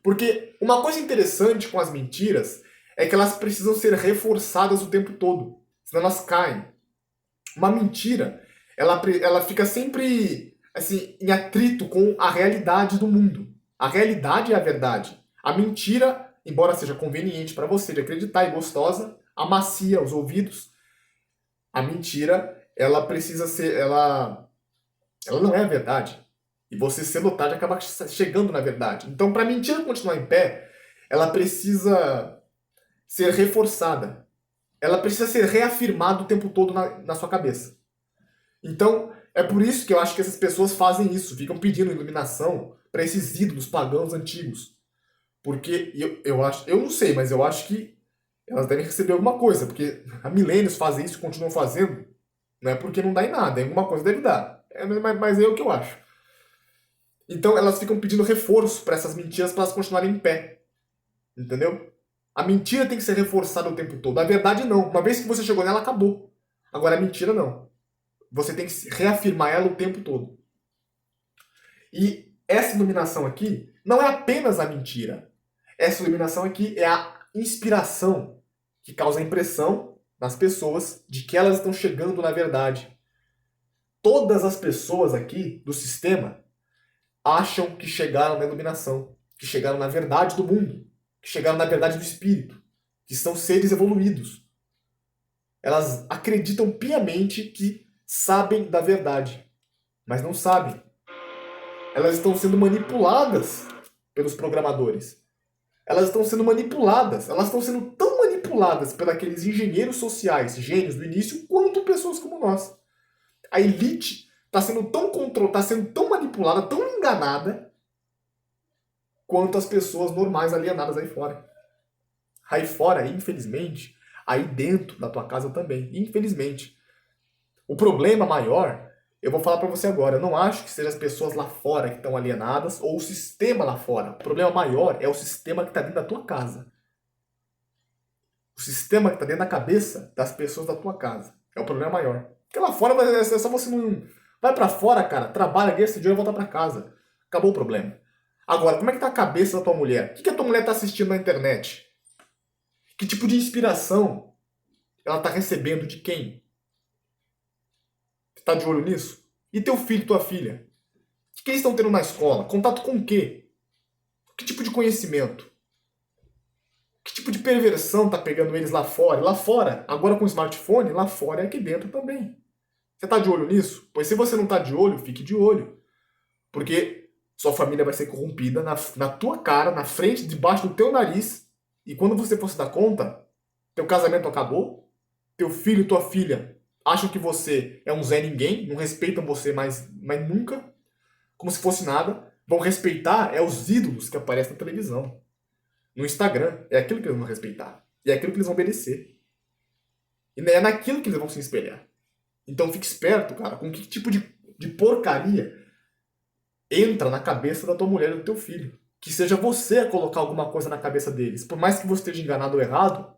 Porque uma coisa interessante com as mentiras é que elas precisam ser reforçadas o tempo todo, senão elas caem. Uma mentira, ela fica sempre assim, em atrito com a realidade do mundo. A realidade é a verdade. A mentira, embora seja conveniente para você de acreditar e gostosa, amacia os ouvidos. A mentira, ela precisa ser, ela não é a verdade. E você, cedo ou tarde, acaba chegando na verdade. Então, para a mentira continuar em pé, ela precisa ser reforçada. Ela precisa ser reafirmada o tempo todo na sua cabeça. Então, é por isso que eu acho que essas pessoas fazem isso, ficam pedindo iluminação para esses ídolos pagãos antigos. Porque eu não sei, mas eu acho que elas devem receber alguma coisa, porque há milênios fazem isso e continuam fazendo, não é porque não dá em nada, alguma coisa deve dar. Mas é o que eu acho. Então elas ficam pedindo reforço para essas mentiras para elas continuarem em pé. Entendeu? A mentira tem que ser reforçada o tempo todo. A verdade não. Uma vez que você chegou nela, acabou. Agora a mentira não. Você tem que reafirmar ela o tempo todo. E essa iluminação aqui não é apenas a mentira. Essa iluminação aqui é a inspiração que causa a impressão nas pessoas de que elas estão chegando na verdade. Todas as pessoas aqui do sistema acham que chegaram na iluminação, que chegaram na verdade do mundo, que chegaram na verdade do espírito, que são seres evoluídos. Elas acreditam piamente que sabem da verdade, mas não sabem. Elas estão sendo manipuladas pelos programadores. Elas estão sendo manipuladas. Elas estão sendo tão manipuladas pelos aqueles engenheiros sociais, gênios do início, quanto pessoas como nós. A elite está sendo tão controlada, está sendo tão manipulada, tão enganada, quanto as pessoas normais alienadas aí fora. Aí fora, infelizmente, aí dentro da tua casa também, infelizmente. O problema maior, eu vou falar para você agora, eu não acho que sejam as pessoas lá fora que estão alienadas ou o sistema lá fora. O problema maior é o sistema que está dentro da tua casa. O sistema que está dentro da cabeça das pessoas da tua casa. É o problema maior. Porque lá fora é só você não... Vai pra fora, cara, trabalha, ganha esse dinheiro e volta pra casa. Acabou o problema. Agora, como é que tá a cabeça da tua mulher? O que a tua mulher tá assistindo na internet? Que tipo de inspiração ela tá recebendo de quem? Você tá de olho nisso? E teu filho, tua filha? O que eles estão tendo na escola? Contato com o quê? Que tipo de conhecimento? Que tipo de perversão tá pegando eles lá fora? Lá fora, agora com o smartphone, lá fora é aqui dentro também. Você tá de olho nisso? Pois se você não tá de olho, fique de olho. Porque sua família vai ser corrompida na tua cara, na frente, debaixo do teu nariz. E quando você for se dar conta, teu casamento acabou, teu filho e tua filha acham que você é um Zé Ninguém, não respeitam você mais nunca, como se fosse nada. Vão respeitar os ídolos que aparecem na televisão. No Instagram, é aquilo que eles vão respeitar. E é aquilo que eles vão obedecer. E é naquilo que eles vão se espelhar. Então fique esperto, cara, com que tipo de porcaria entra na cabeça da tua mulher e do teu filho. Que seja você a colocar alguma coisa na cabeça deles. Por mais que você esteja enganado ou errado,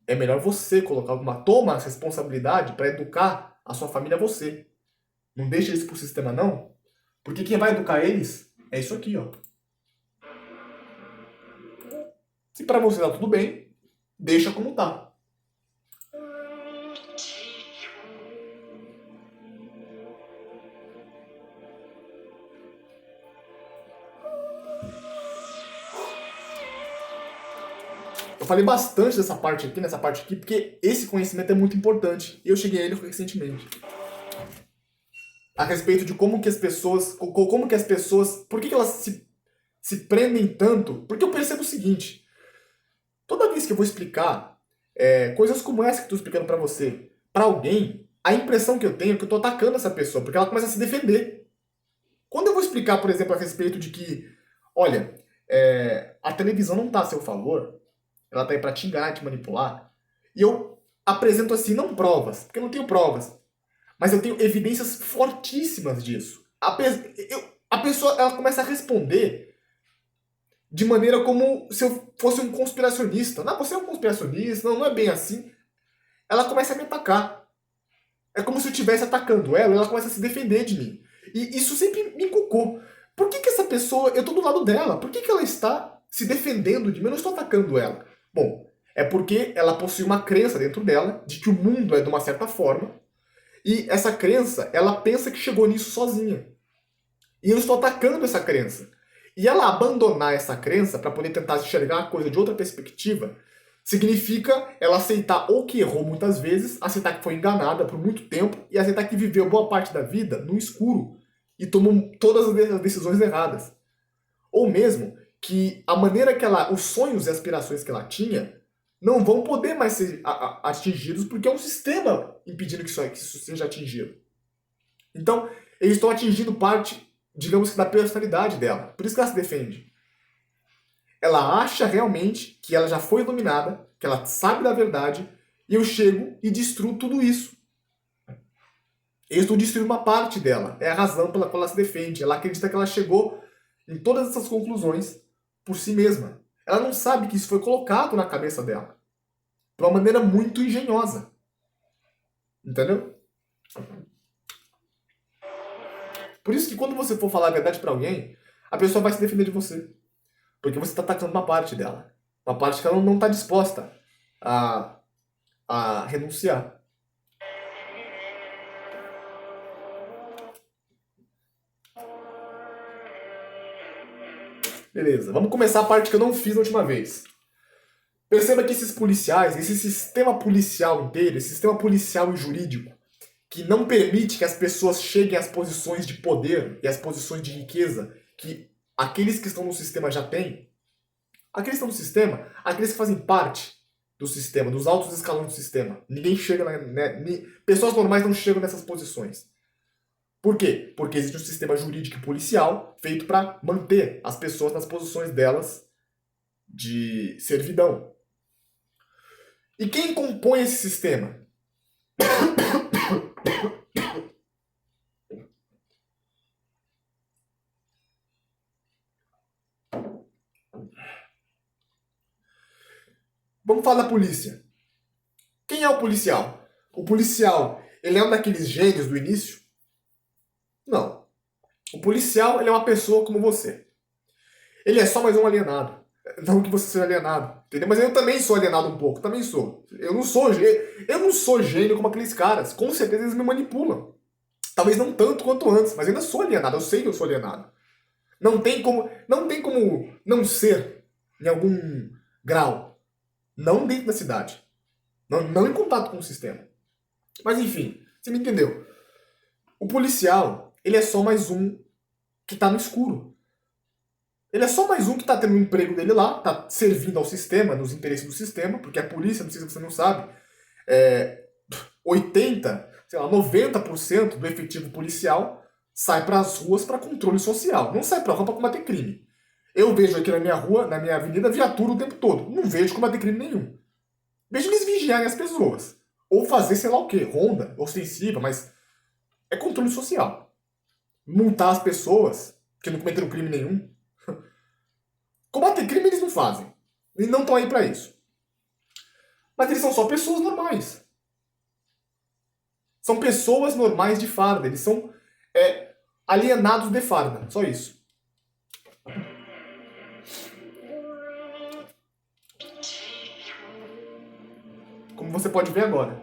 é melhor você colocar alguma... Toma a responsabilidade para educar a sua família, você. Não deixa isso pro sistema, não. Porque quem vai educar eles é isso aqui, ó. Se pra você tá tudo bem, deixa como tá. Eu falei bastante nessa parte aqui, porque esse conhecimento é muito importante. E eu cheguei a ele recentemente. A respeito de como que as pessoas... Por que elas se prendem tanto? Porque eu percebo o seguinte. Toda vez que eu vou explicar coisas como essa que eu estou explicando pra você, pra alguém, a impressão que eu tenho é que eu tô atacando essa pessoa, porque ela começa a se defender. Quando eu vou explicar, por exemplo, a respeito de que, olha, a televisão não tá a seu favor, ela tá aí pra te enganar, te manipular, e eu apresento assim, não provas, porque eu não tenho provas, mas eu tenho evidências fortíssimas disso. A pessoa ela começa a responder de maneira como se eu fosse um conspiracionista. Não, você é um conspiracionista, não é bem assim. Ela começa a me atacar. É como se eu estivesse atacando ela e ela começa a se defender de mim. E isso sempre me encucou. Por que essa pessoa, eu tô do lado dela, por que ela está se defendendo de mim? Eu não estou atacando ela. Bom, é porque ela possui uma crença dentro dela de que o mundo é de uma certa forma e essa crença, ela pensa que chegou nisso sozinha. E eu estou atacando essa crença. E ela abandonar essa crença para poder tentar enxergar a coisa de outra perspectiva significa ela aceitar ou que errou muitas vezes, aceitar que foi enganada por muito tempo e aceitar que viveu boa parte da vida no escuro e tomou todas as decisões erradas. Ou mesmo que a maneira que ela, os sonhos e aspirações que ela tinha não vão poder mais ser atingidos porque é um sistema impedindo que isso seja atingido. Então, eles estão atingindo parte, digamos que, da personalidade dela. Por isso que ela se defende. Ela acha realmente que ela já foi iluminada, que ela sabe da verdade, e eu chego e destruo tudo isso. Eu estou destruindo uma parte dela. É a razão pela qual ela se defende. Ela acredita que ela chegou em todas essas conclusões por si mesma. Ela não sabe que isso foi colocado na cabeça dela. De uma maneira muito engenhosa. Entendeu? Por isso que quando você for falar a verdade pra alguém, a pessoa vai se defender de você. Porque você está atacando uma parte dela. Uma parte que ela não está disposta a renunciar. Beleza, vamos começar a parte que eu não fiz na última vez. Perceba que esses policiais, esse sistema policial inteiro, esse sistema policial e jurídico, que não permite que as pessoas cheguem às posições de poder e às posições de riqueza que aqueles que estão no sistema já têm, aqueles que estão no sistema, aqueles que fazem parte do sistema, dos altos escalões do sistema, ninguém chega, pessoas normais não chegam nessas posições. Por quê? Porque existe um sistema jurídico e policial feito para manter as pessoas nas posições delas de servidão. E quem compõe esse sistema? Vamos falar da polícia. Quem é o policial? O policial, ele é um daqueles gênios do início? Não. O policial, ele é uma pessoa como você. Ele é só mais um alienado. Não que você seja alienado, entendeu? Mas eu também sou alienado um pouco, também sou. Eu não sou gênio como aqueles caras. Com certeza eles me manipulam. Talvez não tanto quanto antes, mas eu ainda sou alienado. Eu sei que eu sou alienado. Não tem como não ser em algum grau. Não dentro da cidade. Não em contato com o sistema. Mas enfim, você me entendeu. O policial, ele é só mais um que tá no escuro. Ele é só mais um que tá tendo o emprego dele lá, tá servindo ao sistema, nos interesses do sistema, porque a polícia, não sei se você não sabe, 80, sei lá, 90% do efetivo policial sai para as ruas para controle social. Não sai pra rua para combater crime. Eu vejo aqui na minha rua, na minha avenida, viatura o tempo todo. Não vejo combater crime nenhum. Vejo eles vigiarem as pessoas. Ou fazer sei lá o quê, ronda, ostensiva, mas é controle social. Multar as pessoas que não cometeram crime nenhum. Combater crime eles não fazem. Eles não estão aí para isso. Mas eles são só pessoas normais. São pessoas normais de farda. Eles são alienados de farda. Só isso. Como você pode ver agora.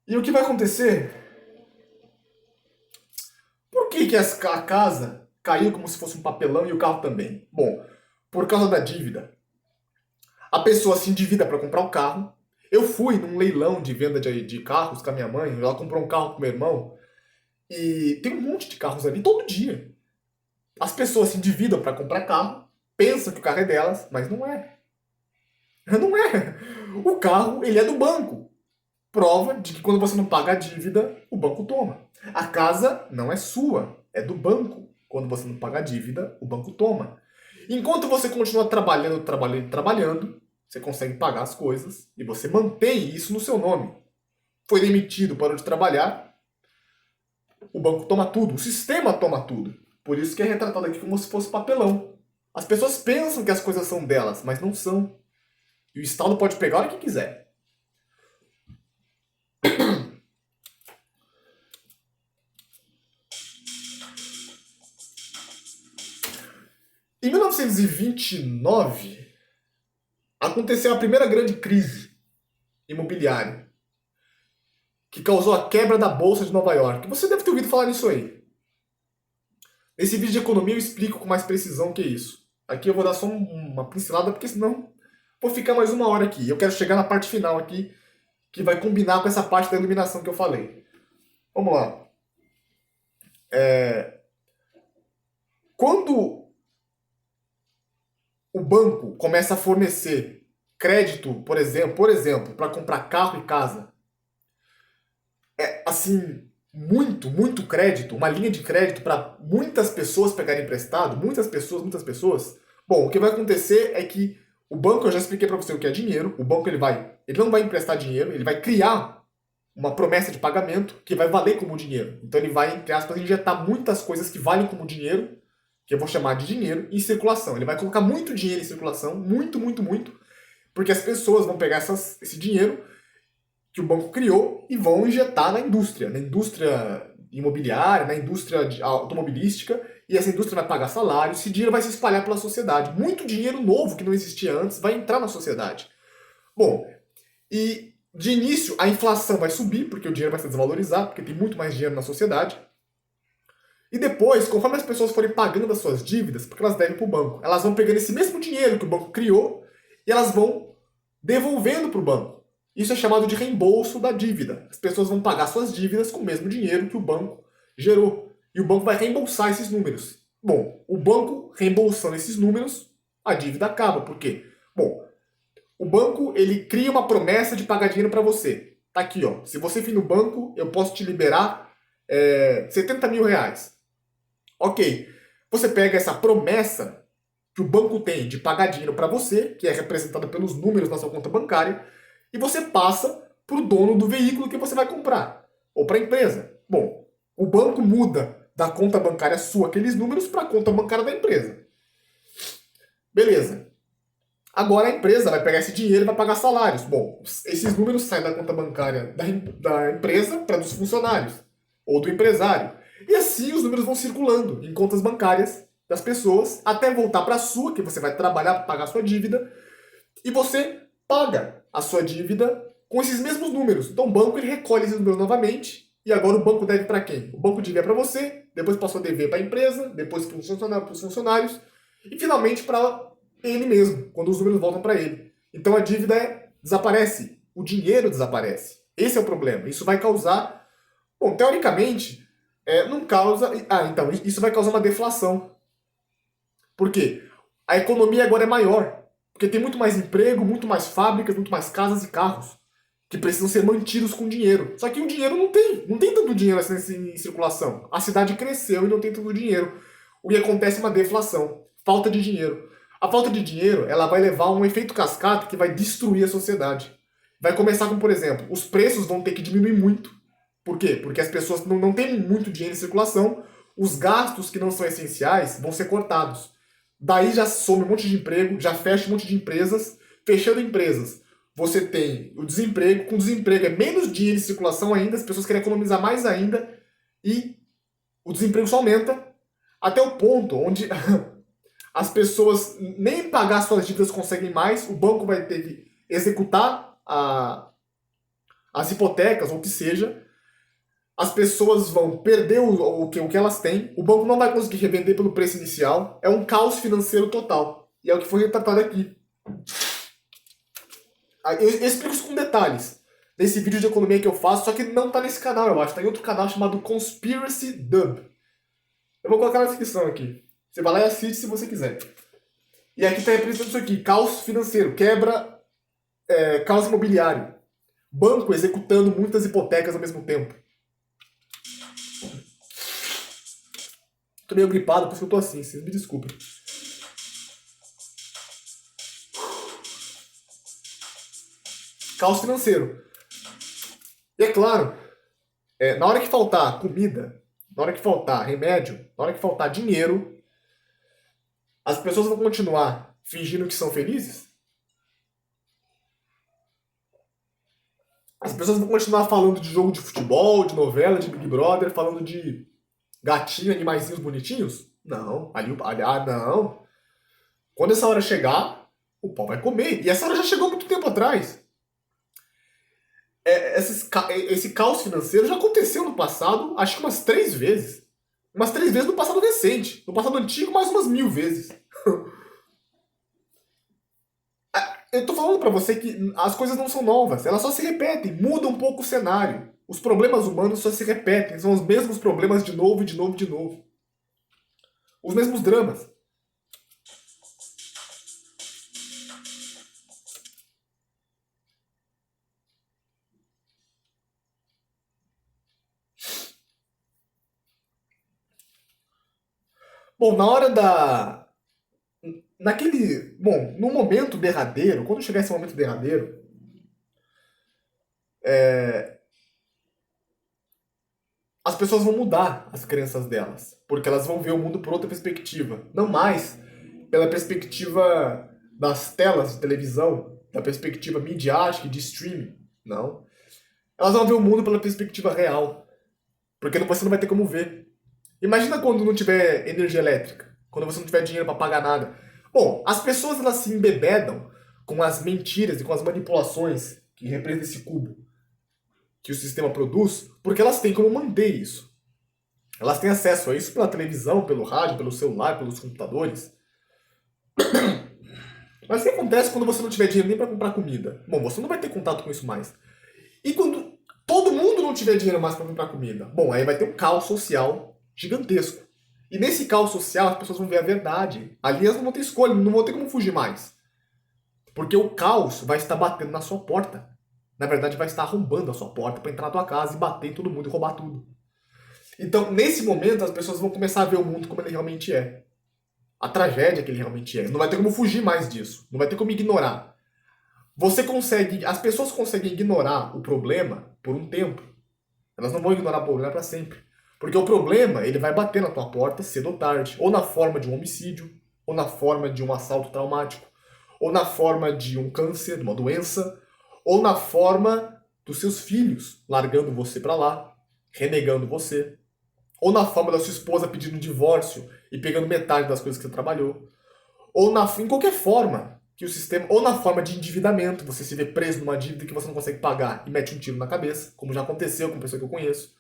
E o que vai acontecer? Por que a casa caiu como se fosse um papelão e o carro também? Bom, por causa da dívida. A pessoa se endivida para comprar o carro. Eu fui num leilão de venda de carros com a minha mãe. Ela comprou um carro com meu irmão. E tem um monte de carros ali todo dia. As pessoas se endividam para comprar carro. Pensam que o carro é delas, mas não é. Não é. O carro, ele é do banco. Prova de que quando você não paga a dívida, o banco toma. A casa não é sua, é do banco. Quando você não paga a dívida, o banco toma. Enquanto você continua trabalhando, você consegue pagar as coisas e você mantém isso no seu nome. Foi demitido, parou de trabalhar, o banco toma tudo, o sistema toma tudo. Por isso que é retratado aqui como se fosse papelão. As pessoas pensam que as coisas são delas, mas não são. E o Estado pode pegar a hora que quiser. Em 1929, aconteceu a primeira grande crise imobiliária, que causou a quebra da Bolsa de Nova York. Você deve ter ouvido falar nisso aí. Nesse vídeo de economia eu explico com mais precisão o que é isso. Aqui eu vou dar só uma pincelada, porque senão vou ficar mais uma hora aqui. Eu quero chegar na parte final aqui, que vai combinar com essa parte da iluminação que eu falei. Vamos lá. Quando o banco começa a fornecer crédito, por exemplo, para comprar carro e casa, assim, muito crédito, uma linha de crédito para muitas pessoas pegarem emprestado, muitas pessoas. Bom, o que vai acontecer é que o banco, eu já expliquei para você o que é dinheiro, o banco ele não vai emprestar dinheiro, ele vai criar uma promessa de pagamento que vai valer como dinheiro. Então ele vai, entre aspas, injetar muitas coisas que valem como dinheiro, que eu vou chamar de dinheiro, em circulação. Ele vai colocar muito dinheiro em circulação, muito, porque as pessoas vão pegar esse dinheiro que o banco criou e vão injetar na indústria imobiliária, na indústria automobilística, e essa indústria vai pagar salário, esse dinheiro vai se espalhar pela sociedade. Muito dinheiro novo que não existia antes vai entrar na sociedade. Bom, e de início a inflação vai subir, porque o dinheiro vai se desvalorizar, porque tem muito mais dinheiro na sociedade. E depois, conforme as pessoas forem pagando as suas dívidas, porque elas devem para o banco, elas vão pegando esse mesmo dinheiro que o banco criou e elas vão devolvendo para o banco. Isso é chamado de reembolso da dívida. As pessoas vão pagar suas dívidas com o mesmo dinheiro que o banco gerou. E o banco vai reembolsar esses números. Bom, o banco reembolsando esses números, a dívida acaba. Por quê? Bom, o banco ele cria uma promessa de pagar dinheiro para você. Tá aqui, ó. Se você vir no banco, eu posso te liberar 70 mil reais. Ok. Você pega essa promessa que o banco tem de pagar dinheiro para você, que é representada pelos números na sua conta bancária, e você passa para o dono do veículo que você vai comprar, ou para a empresa. Bom, o banco muda da conta bancária sua aqueles números para a conta bancária da empresa. Beleza. Agora a empresa vai pegar esse dinheiro e vai pagar salários. Bom, esses números saem da conta bancária da empresa para dos funcionários, ou do empresário. E assim os números vão circulando em contas bancárias das pessoas, até voltar para a sua, que você vai trabalhar para pagar a sua dívida, e você paga a sua dívida com esses mesmos números. Então o banco ele recolhe esses números novamente, e agora o banco deve para quem? O banco devia para você, depois passou a dever para a empresa, depois para os funcionários, e finalmente para ele mesmo, quando os números voltam para ele. Então a dívida desaparece, o dinheiro desaparece. Esse é o problema. Isso vai causar, bom, teoricamente, não causa. Então, isso vai causar uma deflação. Por quê? A economia agora é maior. Porque tem muito mais emprego, muito mais fábricas, muito mais casas e carros que precisam ser mantidos com dinheiro. Só que o dinheiro não tem tanto dinheiro assim em circulação. A cidade cresceu e não tem tanto dinheiro. O que acontece é uma deflação, falta de dinheiro. A falta de dinheiro, ela vai levar a um efeito cascata que vai destruir a sociedade. Vai começar com, por exemplo, os preços vão ter que diminuir muito. Por quê? Porque as pessoas não têm muito dinheiro em circulação, os gastos que não são essenciais vão ser cortados. Daí já some um monte de emprego, já fecha um monte de empresas. Fechando empresas, você tem o desemprego. Com desemprego é menos dinheiro em circulação ainda, as pessoas querem economizar mais ainda e o desemprego só aumenta até o ponto onde as pessoas nem pagar suas dívidas conseguem mais, o banco vai ter que executar as hipotecas ou o que seja, as pessoas vão perder o que elas têm, o banco não vai conseguir revender pelo preço inicial, é um caos financeiro total. E é o que foi retratado aqui. Eu explico isso com detalhes nesse vídeo de economia que eu faço, só que não tá nesse canal, eu acho. Tá em outro canal chamado Conspiracy Dub. Eu vou colocar na descrição aqui. Você vai lá e assiste se você quiser. E aqui tá representando isso aqui. Caos financeiro, quebra, caos imobiliário. Banco executando muitas hipotecas ao mesmo tempo. Tô meio gripado, por isso que eu tô assim, vocês me desculpem. Caos financeiro. E é claro, na hora que faltar comida, na hora que faltar remédio, na hora que faltar dinheiro, as pessoas vão continuar fingindo que são felizes? As pessoas vão continuar falando de jogo de futebol, de novela, de Big Brother, falando de gatinho, animaizinhos bonitinhos? Não. Não. Quando essa hora chegar, o pau vai comer. E essa hora já chegou há muito tempo atrás. Esse caos financeiro já aconteceu no passado, acho que umas 3 vezes. Umas 3 vezes no passado recente. No passado antigo, mais umas 1000 vezes. Eu tô falando pra você que as coisas não são novas, elas só se repetem, muda um pouco o cenário. Os problemas humanos só se repetem, são os mesmos problemas de novo, de novo, de novo. Os mesmos dramas. Bom, no momento derradeiro, quando chegar esse momento derradeiro, as pessoas vão mudar as crenças delas, porque elas vão ver o mundo por outra perspectiva, não mais pela perspectiva das telas de televisão, da perspectiva midiática e de streaming, não. Elas vão ver o mundo pela perspectiva real, porque você não vai ter como ver. Imagina quando não tiver energia elétrica, quando você não tiver dinheiro para pagar nada. Bom, as pessoas elas se embebedam com as mentiras e com as manipulações que representam esse cubo que o sistema produz, porque elas têm como manter isso. Elas têm acesso a isso pela televisão, pelo rádio, pelo celular, pelos computadores. Mas o que acontece quando você não tiver dinheiro nem para comprar comida? Bom, você não vai ter contato com isso mais. E quando todo mundo não tiver dinheiro mais para comprar comida? Bom, aí vai ter um caos social gigantesco. E nesse caos social as pessoas vão ver a verdade. Ali elas não vão ter escolha, não vão ter como fugir mais. Porque o caos vai estar batendo na sua porta. Na verdade, vai estar arrombando a sua porta para entrar na tua casa e bater em todo mundo e roubar tudo. Então, nesse momento, as pessoas vão começar a ver o mundo como ele realmente é. A tragédia que ele realmente é. Não vai ter como fugir mais disso. Não vai ter como ignorar. As pessoas conseguem ignorar o problema por um tempo. Elas não vão ignorar o problema para sempre. Porque o problema, ele vai bater na tua porta cedo ou tarde. Ou na forma de um homicídio, ou na forma de um assalto traumático, ou na forma de um câncer, de uma doença, ou na forma dos seus filhos largando você pra lá, renegando você, ou na forma da sua esposa pedindo divórcio e pegando metade das coisas que você trabalhou, ou em qualquer forma que o sistema, ou na forma de endividamento, você se vê preso numa dívida que você não consegue pagar e mete um tiro na cabeça, como já aconteceu com uma pessoa que eu conheço.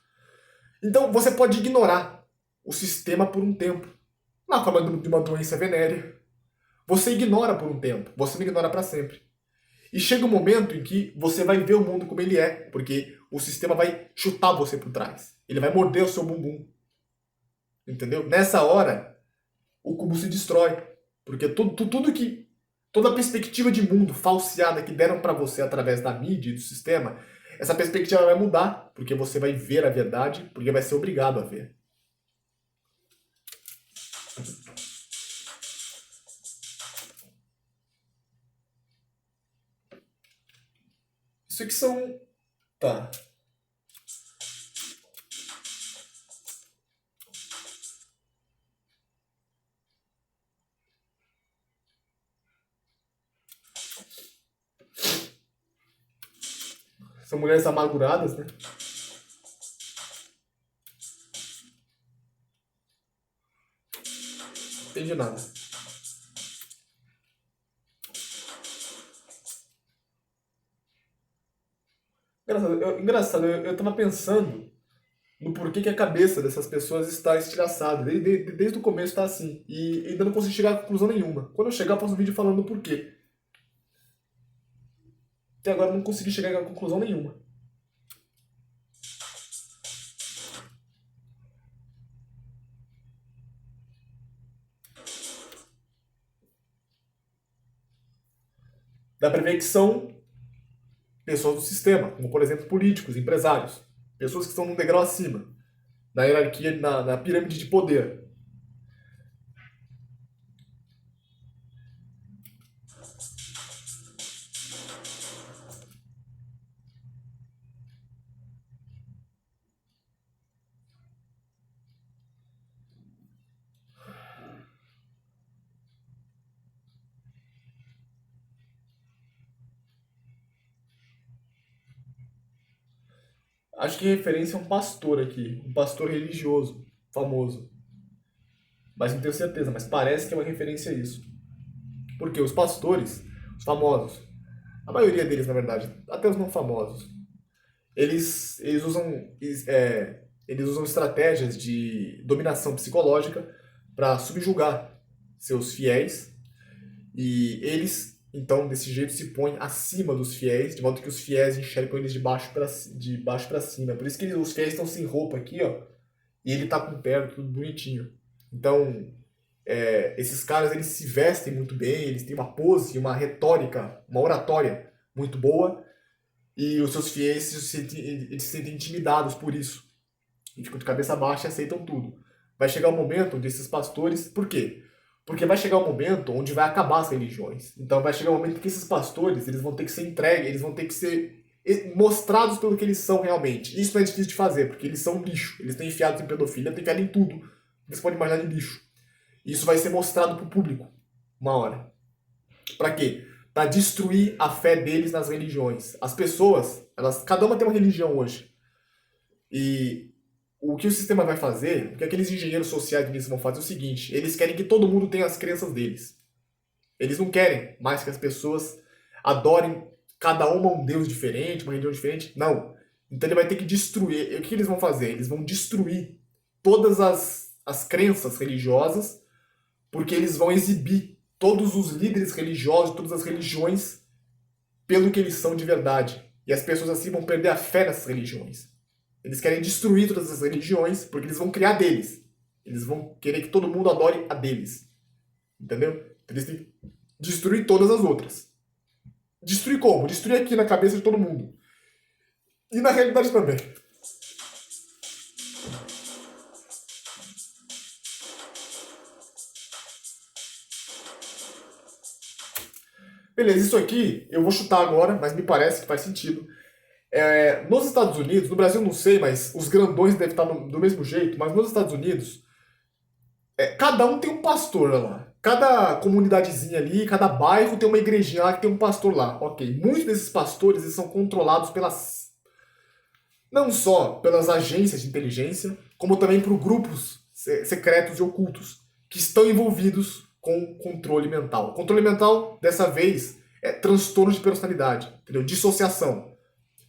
Então você pode ignorar o sistema por um tempo, na forma de uma doença venérea. Você ignora por um tempo, você não ignora para sempre. E chega um momento em que você vai ver o mundo como ele é, porque o sistema vai chutar você por trás. Ele vai morder o seu bumbum. Entendeu? Nessa hora, o cubo se destrói. Porque tudo que. Toda a perspectiva de mundo falseada que deram pra você através da mídia e do sistema, essa perspectiva vai mudar. Porque você vai ver a verdade, porque vai ser obrigado a ver. Isso aqui são. Tá. São mulheres amarguradas, né? Não entendi nada. Eu tava pensando no porquê que a cabeça dessas pessoas está estilhaçada. Desde o começo está assim. E ainda não consigo chegar a conclusão nenhuma. Quando eu chegar, eu faço um vídeo falando o porquê. Até agora eu não consegui chegar a conclusão nenhuma. Dá pra ver que são pessoas do sistema, como por exemplo políticos, empresários. Pessoas que estão num degrau acima, na hierarquia, na pirâmide de poder. Acho que referência é um pastor aqui, um pastor religioso, famoso. Mas não tenho certeza, mas parece que é uma referência a isso. Porque os pastores, os famosos, a maioria deles, na verdade, até os não famosos, eles usam estratégias de dominação psicológica para subjugar seus fiéis e eles, então, desse jeito se põem acima dos fiéis, de modo que os fiéis enxergam eles de baixo para cima. Por isso que os fiéis estão sem roupa aqui, ó, e ele tá com perna, tudo bonitinho. Então, esses caras, eles se vestem muito bem, eles têm uma pose, uma retórica, uma oratória muito boa, e os seus fiéis eles se sentem intimidados por isso. E ficam de cabeça baixa e aceitam tudo. Vai chegar um momento onde esses pastores... Por quê? Porque vai chegar um momento onde vai acabar as religiões. Então vai chegar um momento que esses pastores eles vão ter que ser entregues, eles vão ter que ser mostrados pelo que eles são realmente. Isso não é difícil de fazer, porque eles são lixo. Eles estão enfiados em pedofilia, estão enfiados em tudo. Você pode imaginar de lixo. Isso vai ser mostrado pro público uma hora. Pra quê? Pra destruir a fé deles nas religiões. As pessoas, cada uma tem uma religião hoje. E o que o sistema vai fazer, o que aqueles engenheiros sociais deles vão fazer é o seguinte: eles querem que todo mundo tenha as crenças deles. Eles não querem mais que as pessoas adorem cada uma um deus diferente, uma religião diferente. Não. Então ele vai ter que destruir. O que eles vão fazer? Eles vão destruir todas as crenças religiosas, porque eles vão exibir todos os líderes religiosos, todas as religiões, pelo que eles são de verdade. E as pessoas assim vão perder a fé nessas religiões. Eles querem destruir todas as religiões, porque eles vão criar deles. Eles vão querer que todo mundo adore a deles. Entendeu? Então eles têm que destruir todas as outras. Destruir como? Destruir aqui na cabeça de todo mundo. E na realidade também. Beleza, isso aqui eu vou chutar agora, mas me parece que faz sentido. Nos Estados Unidos, no Brasil não sei, mas os grandões devem estar do mesmo jeito, mas nos Estados Unidos, cada um tem um pastor lá. Cada comunidadezinha ali, cada bairro tem uma igrejinha lá que tem um pastor lá. Ok, muitos desses pastores eles são controlados não só pelas agências de inteligência, como também por grupos secretos e ocultos que estão envolvidos com controle mental. O controle mental, dessa vez, é transtorno de personalidade, entendeu? Dissociação,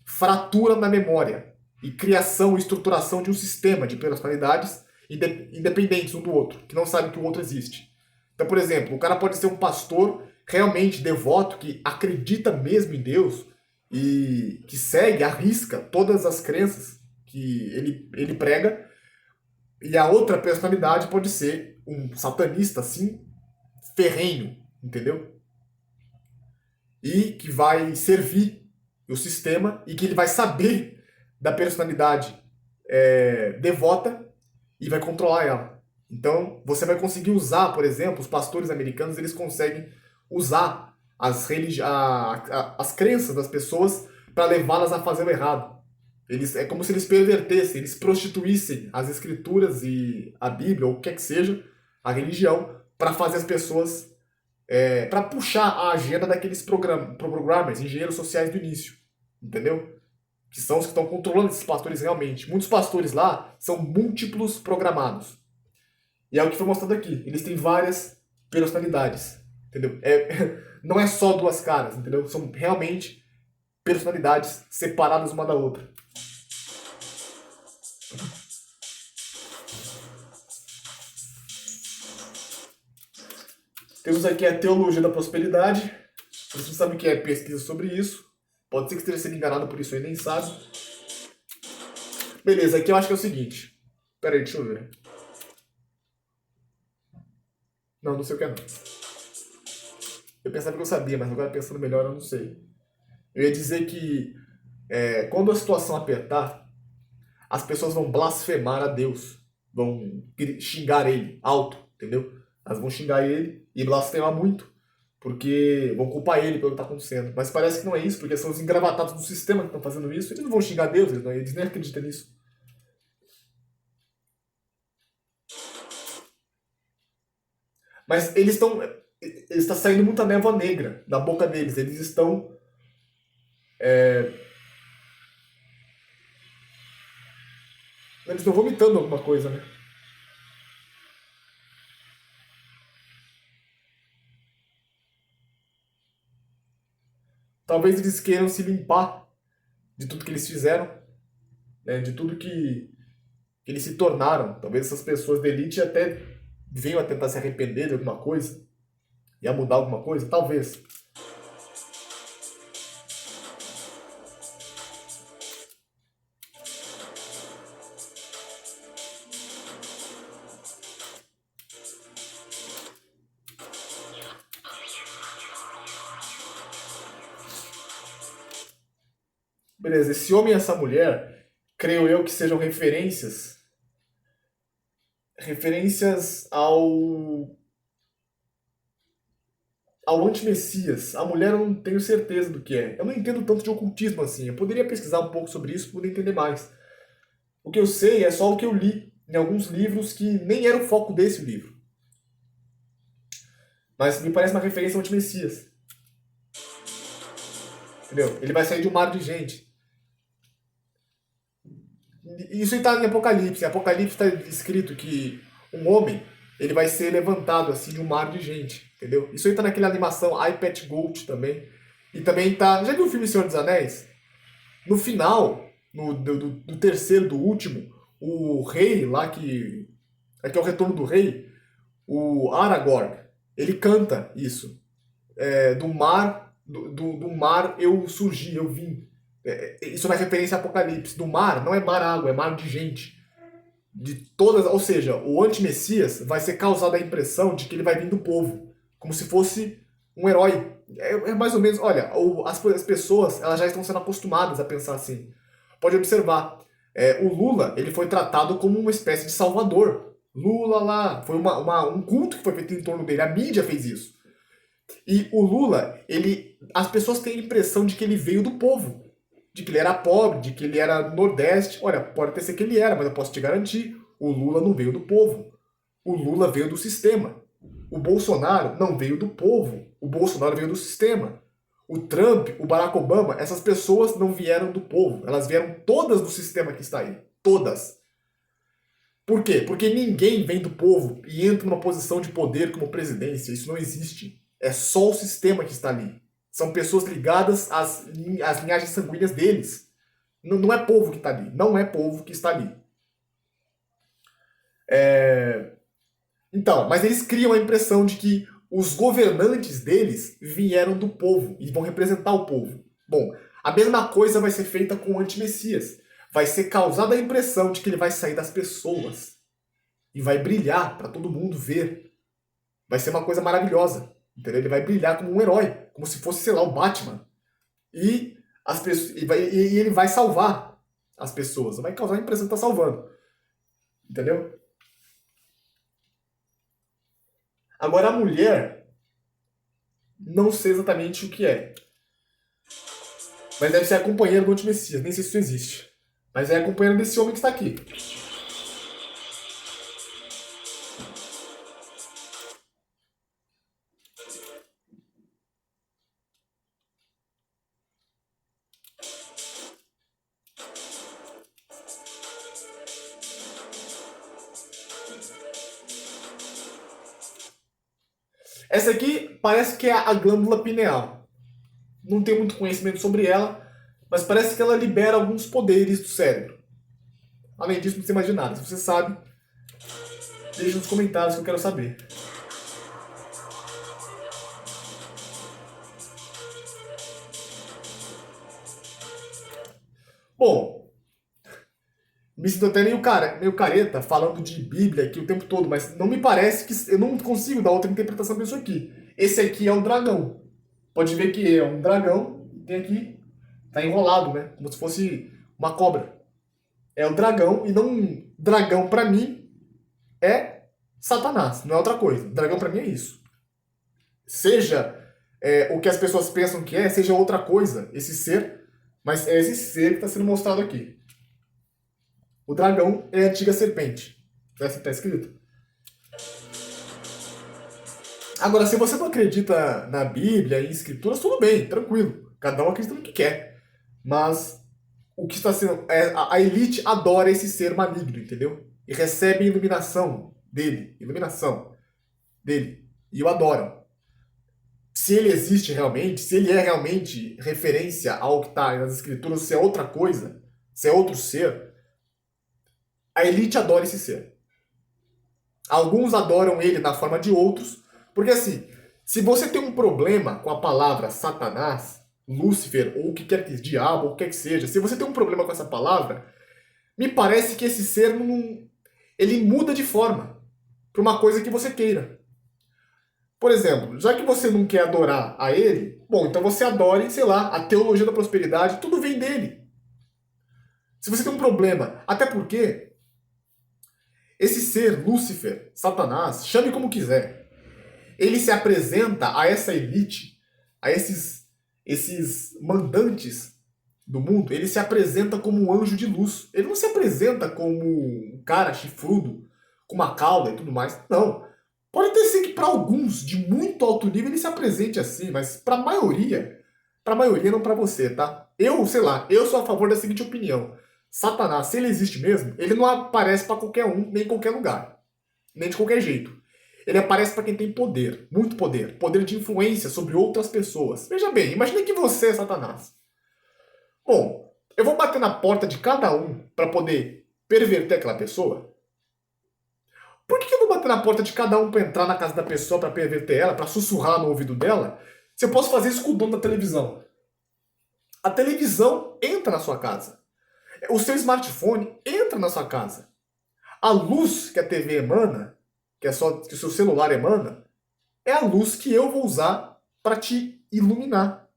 fratura na memória e criação e estruturação de um sistema de personalidades independentes um do outro, que não sabe que o outro existe. Então, por exemplo, o cara pode ser um pastor realmente devoto, que acredita mesmo em Deus e que segue, arrisca todas as crenças que ele prega, e a outra personalidade pode ser um satanista, assim, ferrenho, entendeu? E que vai servir o sistema e que ele vai saber da personalidade devota e vai controlar ela. Então, você vai conseguir usar, por exemplo, os pastores americanos, eles conseguem usar as crenças das pessoas para levá-las a fazer o errado. É como se eles pervertessem, eles prostituíssem as escrituras e a Bíblia, ou o que quer que seja, a religião, para fazer as pessoas, para puxar a agenda daqueles programmers, engenheiros sociais do início, entendeu? Que são os que estão controlando esses pastores realmente. Muitos pastores lá são múltiplos programados. E é o que foi mostrado aqui. Eles têm várias personalidades, entendeu? Não é só duas caras, entendeu? São realmente personalidades separadas uma da outra. Temos aqui a teologia da prosperidade. Você não sabe o que é pesquisa sobre isso. Pode ser que esteja sendo enganado por isso aí, nem sabe. Beleza, aqui eu acho que é o seguinte. Pera aí, deixa eu ver. Não, não sei o que é não. Eu pensava que eu sabia, mas agora pensando melhor eu não sei. Eu ia dizer que quando a situação apertar, as pessoas vão blasfemar a Deus. Vão xingar ele alto, entendeu? Elas vão xingar ele e blasfemar muito. Porque vão culpar ele pelo que está acontecendo. Mas parece que não é isso, porque são os engravatados do sistema que estão fazendo isso. Eles não vão xingar Deus, eles nem acreditam nisso. Mas eles estão. Está saindo muita névoa negra da boca deles. Eles estão. Eles estão vomitando alguma coisa, né? Talvez eles queiram se limpar de tudo que eles fizeram, né? De tudo que eles se tornaram. Talvez essas pessoas da elite até venham a tentar se arrepender de alguma coisa e a mudar alguma coisa, talvez. Beleza, esse homem e essa mulher, creio eu que sejam referências ao anti-messias. A mulher eu não tenho certeza do que é. Eu não entendo tanto de ocultismo assim. Eu poderia pesquisar um pouco sobre isso para poder entender mais. O que eu sei é só o que eu li em alguns livros que nem era o foco desse livro. Mas me parece uma referência ao anti-messias. Entendeu? Ele vai sair de um mar de gente. Isso está em Apocalipse. Em Apocalipse está escrito que um homem ele vai ser levantado assim de um mar de gente, entendeu? Isso aí tá naquela animação iPad Gold também. E também tá. Já viu o filme Senhor dos Anéis? No final, do terceiro, do último, o rei lá que. Aqui é o retorno do rei, o Aragorn, ele canta isso. Do mar, do mar eu surgi, eu vim. Isso é uma referência a Apocalipse. Do mar não é mar água, é mar de gente. De todas, ou seja, o anti-messias vai ser causada a impressão de que ele vai vir do povo, como se fosse um herói. É mais ou menos, olha, as pessoas elas já estão sendo acostumadas a pensar assim. Pode observar, o Lula ele foi tratado como uma espécie de salvador. Lula lá, foi um culto que foi feito em torno dele, a mídia fez isso. E o Lula, as pessoas têm a impressão de que ele veio do povo, de que ele era pobre, de que ele era nordeste. Olha, pode até ser que ele era, mas eu posso te garantir, o Lula não veio do povo. O Lula veio do sistema. O Bolsonaro não veio do povo. O Bolsonaro veio do sistema. O Trump, o Barack Obama, essas pessoas não vieram do povo. Elas vieram todas do sistema que está aí. Todas. Por quê? Porque ninguém vem do povo e entra numa posição de poder como presidência. Isso não existe. É só o sistema que está ali. São pessoas ligadas às linhagens sanguíneas deles. Não é povo que está ali. Não é povo que está ali. Então, mas eles criam a impressão de que os governantes deles vieram do povo e vão representar o povo. Bom, a mesma coisa vai ser feita com o anti-messias. Vai ser causada a impressão de que ele vai sair das pessoas e vai brilhar para todo mundo ver. Vai ser uma coisa maravilhosa, entendeu? Ele vai brilhar como um herói, como se fosse, sei lá, o Batman. E, e ele vai salvar as pessoas, vai causar a impressão que está salvando. Entendeu? Agora a mulher, não sei exatamente o que é. Mas deve ser a companheira do anti-messias, nem sei se isso existe. Mas é a companheira desse homem que está aqui. Essa aqui parece que é a glândula pineal. Não tenho muito conhecimento sobre ela, mas parece que ela libera alguns poderes do cérebro. Além disso, não sei mais de nada. Se você sabe, deixe nos comentários que eu quero saber. Bom, me sinto até meio careta falando de Bíblia aqui o tempo todo, mas não me parece que... Eu não consigo dar outra interpretação disso aqui. Esse aqui é um dragão. Pode ver que é um dragão, tem aqui, tá enrolado, né? Como se fosse uma cobra. É o dragão, e não... Dragão pra mim é Satanás, não é outra coisa. Dragão pra mim é isso. Seja o que as pessoas pensam que é, seja outra coisa, esse ser, mas é esse ser que está sendo mostrado aqui. O dragão é a antiga serpente. É assim que está escrito. Agora, se você não acredita na Bíblia e em escrituras, tudo bem, tranquilo. Cada um acredita no que quer. Mas o que está sendo... a elite adora esse ser maligno, entendeu? E recebe iluminação dele. Iluminação dele. E o adoram. Se ele existe realmente, se ele é realmente referência ao que está nas escrituras, se é outra coisa, se é outro ser, a elite adora esse ser. Alguns adoram ele na forma de outros, porque assim, se você tem um problema com a palavra Satanás, Lúcifer, ou o que quer que seja, diabo, ou o que quer que seja, se você tem um problema com essa palavra, me parece que esse ser não, ele muda de forma para uma coisa que você queira. Por exemplo, já que você não quer adorar a ele, bom, então você adore, sei lá, a teologia da prosperidade, tudo vem dele. Se você tem um problema, até porque esse ser, Lúcifer, Satanás, chame como quiser, ele se apresenta a essa elite, a esses mandantes do mundo, ele se apresenta como um anjo de luz. Ele não se apresenta como um cara chifrudo, com uma cauda e tudo mais. Não. Pode ter sido que para alguns de muito alto nível ele se apresente assim, mas para a maioria não para você, tá? Eu, sei lá, eu sou a favor da seguinte opinião. Satanás, se ele existe mesmo, ele não aparece para qualquer um, nem em qualquer lugar. Nem de qualquer jeito. Ele aparece para quem tem poder, muito poder. Poder de influência sobre outras pessoas. Veja bem, imagine que você é Satanás. Bom, eu vou bater na porta de cada um para poder perverter aquela pessoa? Por que eu vou bater na porta de cada um para entrar na casa da pessoa, para perverter ela, para sussurrar no ouvido dela, se eu posso fazer isso com o dono da televisão? A televisão entra na sua casa. O seu smartphone entra na sua casa. A luz que a TV emana, que o seu celular emana, é a luz que eu vou usar para te iluminar.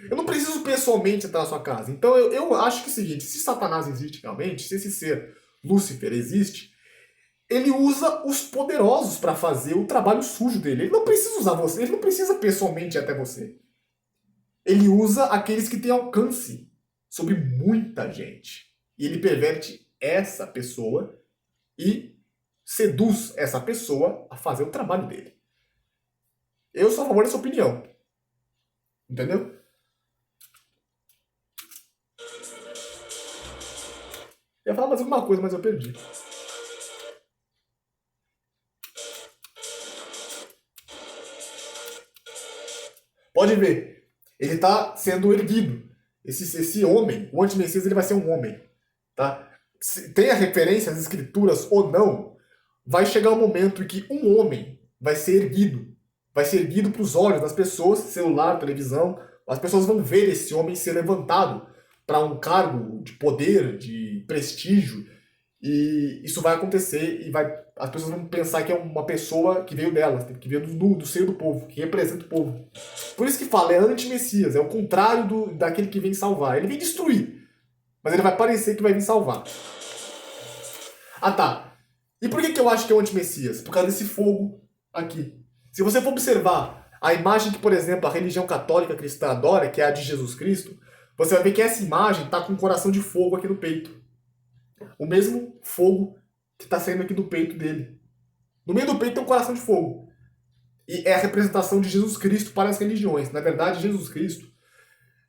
Eu não preciso pessoalmente entrar na sua casa. Então eu acho que é o seguinte, se Satanás existe realmente, se esse ser Lúcifer existe, ele usa os poderosos para fazer o trabalho sujo dele. Ele não precisa usar você, ele não precisa pessoalmente ir até você. Ele usa aqueles que têm alcance sobre muita gente. E ele perverte essa pessoa e seduz essa pessoa a fazer o trabalho dele. Eu sou a favor dessa opinião. Entendeu? Eu ia falar mais alguma coisa, mas eu perdi. Pode ver, ele está sendo erguido. Esse homem, o anti-messias, ele vai ser um homem. Tá? Se tem a referência às escrituras ou não, vai chegar um momento em que um homem vai ser erguido vai ser erguido para os olhos das pessoas, celular, televisão. As pessoas vão ver esse homem ser levantado para um cargo de poder, de prestígio, e isso vai acontecer e as pessoas vão pensar que é uma pessoa que veio delas, que veio do seio do povo, que representa o povo. Por isso que fala, é anti-messias, é o contrário daquele que vem salvar. Ele vem destruir, mas ele vai parecer que vai vir salvar. Ah tá, e por que eu acho que é o anti-messias? Por causa desse fogo aqui. Se você for observar a imagem que, por exemplo, a religião católica cristã adora, que é a de Jesus Cristo, você vai ver que essa imagem está com um coração de fogo aqui no peito. O mesmo fogo que está saindo aqui do peito dele. No meio do peito tem um coração de fogo. E é a representação de Jesus Cristo para as religiões. Na verdade, Jesus Cristo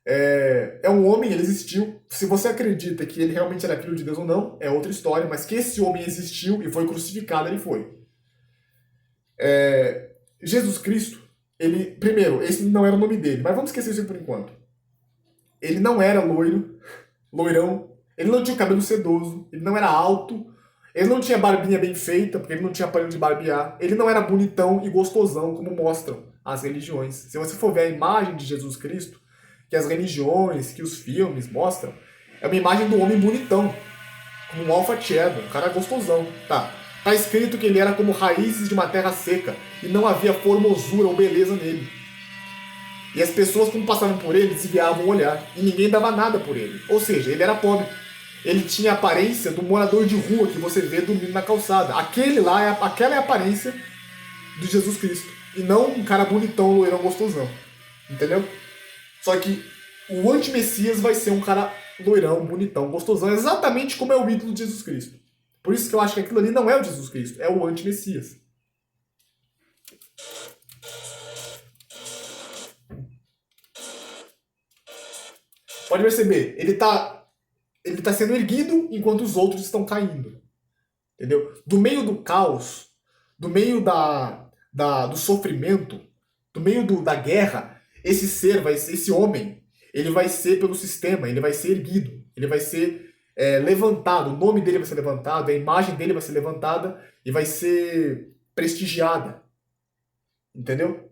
é um homem, ele existiu. Se você acredita que ele realmente era filho de Deus ou não, é outra história, mas que esse homem existiu e foi crucificado, ele foi. Jesus Cristo, ele, primeiro, esse não era o nome dele, mas vamos esquecer isso por enquanto. Ele não era loirão, ele não tinha cabelo sedoso, ele não era alto, ele não tinha barbinha bem feita, porque ele não tinha aparelho de barbear, ele não era bonitão e gostosão, como mostram as religiões. Se você for ver a imagem de Jesus Cristo, que as religiões, que os filmes mostram, é uma imagem do homem bonitão, como um alfa cheddar, um cara gostosão. Tá escrito que ele era como raízes de uma terra seca, e não havia formosura ou beleza nele. E as pessoas, quando passavam por ele, desviavam o olhar, e ninguém dava nada por ele. Ou seja, ele era pobre. Ele tinha a aparência do morador de rua que você vê dormindo na calçada. Aquela é a aparência de Jesus Cristo. E não um cara bonitão, loirão, gostosão. Entendeu? Só que o anti-messias vai ser um cara loirão, bonitão, gostosão, exatamente como é o ídolo de Jesus Cristo. Por isso que eu acho que aquilo ali não é o Jesus Cristo, é o anti-messias. Pode perceber, ele tá sendo erguido enquanto os outros estão caindo. Entendeu? Do meio do caos, do meio do sofrimento, do meio da guerra, esse homem, ele vai ser pelo sistema, ele vai ser erguido, ele vai ser levantado, o nome dele vai ser levantado, a imagem dele vai ser levantada e vai ser prestigiada. Entendeu?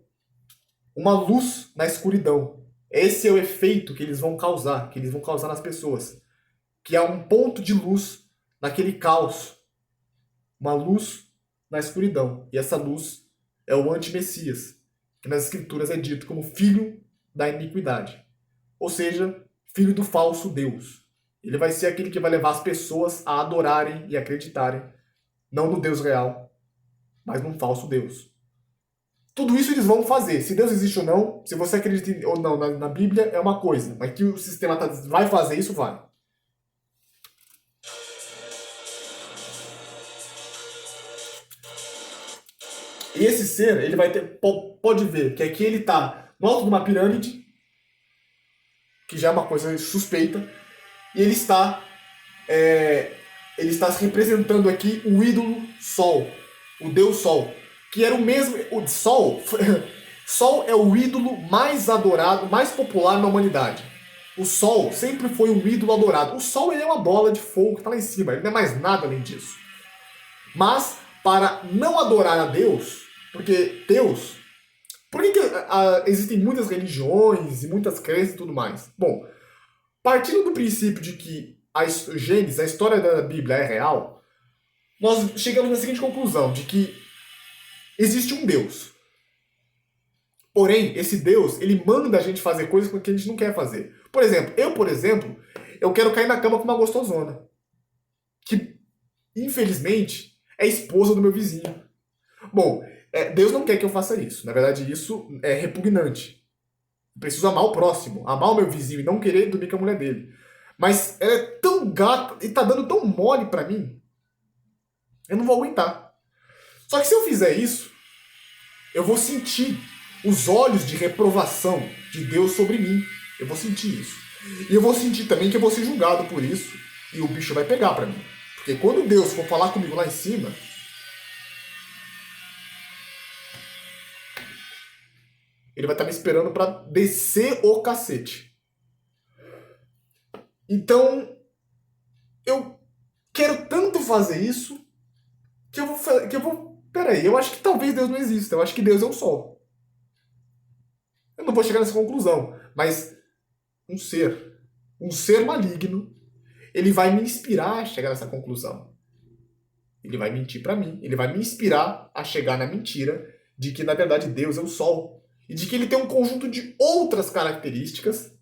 Uma luz na escuridão. Esse é o efeito que eles vão causar nas pessoas. Que é um ponto de luz naquele caos. Uma luz na escuridão. E essa luz é o anti-messias, que nas escrituras é dito como filho da iniquidade. Ou seja, filho do falso Deus. Ele vai ser aquele que vai levar as pessoas a adorarem e acreditarem, não no Deus real, mas num falso Deus. Tudo isso eles vão fazer. Se Deus existe ou não, se você acredita ou não na Bíblia, é uma coisa. Mas que o sistema vai fazer isso, vai. E esse ser, ele vai ter... Pode ver que aqui ele está no alto de uma pirâmide, que já é uma coisa suspeita, e ele está se representando aqui o ídolo Sol, o Deus Sol, que era o mesmo... O Sol... Sol é o ídolo mais adorado, mais popular na humanidade. O Sol sempre foi um ídolo adorado. O Sol ele é uma bola de fogo que está lá em cima, ele não é mais nada além disso. Mas, para não adorar a Deus, porque Deus... Por que existem muitas religiões e muitas crenças e tudo mais? Bom, partindo do princípio de que Gênesis, a história da Bíblia é real, nós chegamos na seguinte conclusão, de que existe um Deus. Porém, esse Deus, ele manda a gente fazer coisas que a gente não quer fazer. Por exemplo, eu quero cair na cama com uma gostosona. Que, infelizmente, é esposa do meu vizinho. Bom, Deus não quer que eu faça isso. Na verdade, isso é repugnante. Eu preciso amar o próximo, amar o meu vizinho e não querer dormir com a mulher dele. Mas ela é tão gata e tá dando tão mole pra mim, eu não vou aguentar. Só que se eu fizer isso, eu vou sentir os olhos de reprovação de Deus sobre mim. Eu vou sentir isso. E eu vou sentir também que eu vou ser julgado por isso. E o bicho vai pegar pra mim. Porque quando Deus for falar comigo lá em cima, ele vai estar me esperando pra descer o cacete. Então, eu quero tanto fazer isso que eu vou... Peraí, eu acho que talvez Deus não exista. Eu acho que Deus é o Sol. Eu não vou chegar nessa conclusão, mas um ser maligno, ele vai me inspirar a chegar nessa conclusão. Ele vai mentir para mim, ele vai me inspirar a chegar na mentira de que, na verdade, Deus é o Sol. E de que ele tem um conjunto de outras características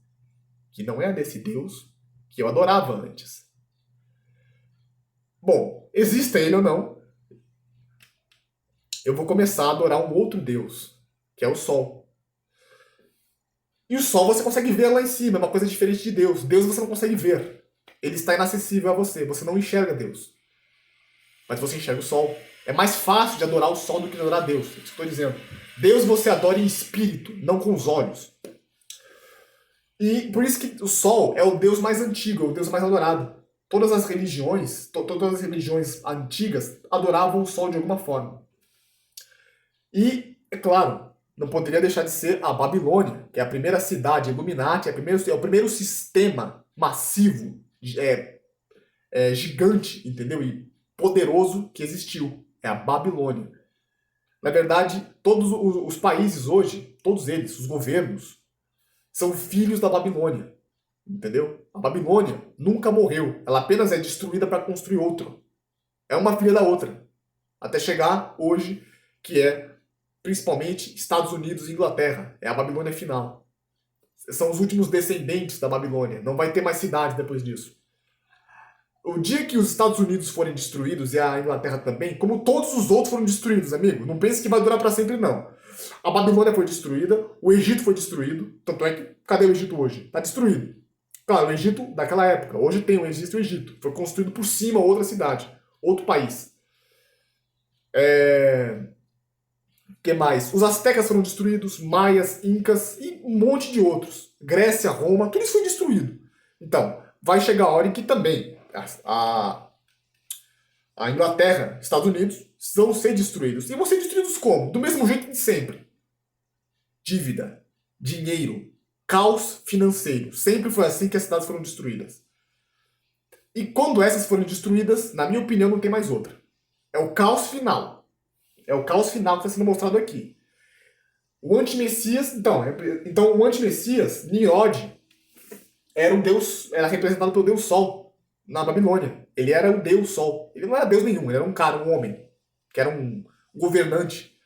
que não é a desse Deus que eu adorava antes. Bom, exista ele ou não, eu vou começar a adorar um outro Deus, que é o Sol. E o Sol você consegue ver lá em cima, é uma coisa diferente de Deus. Deus você não consegue ver. Ele está inacessível a você, você não enxerga Deus. Mas você enxerga o Sol. É mais fácil de adorar o Sol do que de adorar Deus. É isso que eu estou dizendo. Deus você adora em espírito, não com os olhos. E por isso que o Sol é o Deus mais antigo, é o Deus mais adorado. Todas as religiões, todas as religiões antigas adoravam o Sol de alguma forma. E, é claro, não poderia deixar de ser a Babilônia, que é a primeira cidade Illuminati, é o primeiro sistema massivo, gigante, entendeu? E poderoso que existiu. É a Babilônia. Na verdade, todos os países hoje, todos eles, os governos, são filhos da Babilônia. Entendeu? A Babilônia nunca morreu. Ela apenas é destruída para construir outro. É uma filha da outra. Até chegar hoje, que é principalmente Estados Unidos e Inglaterra. É a Babilônia final. São os últimos descendentes da Babilônia. Não vai ter mais cidade depois disso. O dia que os Estados Unidos forem destruídos e a Inglaterra também, como todos os outros foram destruídos, amigo, não pense que vai durar para sempre, não. A Babilônia foi destruída, o Egito foi destruído, tanto é que, cadê o Egito hoje? Está destruído. Claro, o Egito daquela época, hoje tem o Egito e o Egito, foi construído por cima outra cidade, outro país. O que mais? Os astecas foram destruídos, maias, incas e um monte de outros. Grécia, Roma, tudo isso foi destruído. Então, vai chegar a hora em que também a Inglaterra, Estados Unidos, vão ser destruídos. E vão ser destruídos como? Do mesmo jeito de sempre. Dívida, dinheiro, caos financeiro. Sempre foi assim que as cidades foram destruídas. E quando essas forem destruídas, na minha opinião, não tem mais outra. É o caos final. É o caos final que está sendo mostrado aqui. O antimessias, então o antimessias, Nimrod, era um deus, era representado pelo deus Sol na Babilônia. Ele era o deus Sol. Ele não era deus nenhum, ele era um cara, um homem, que era um governante,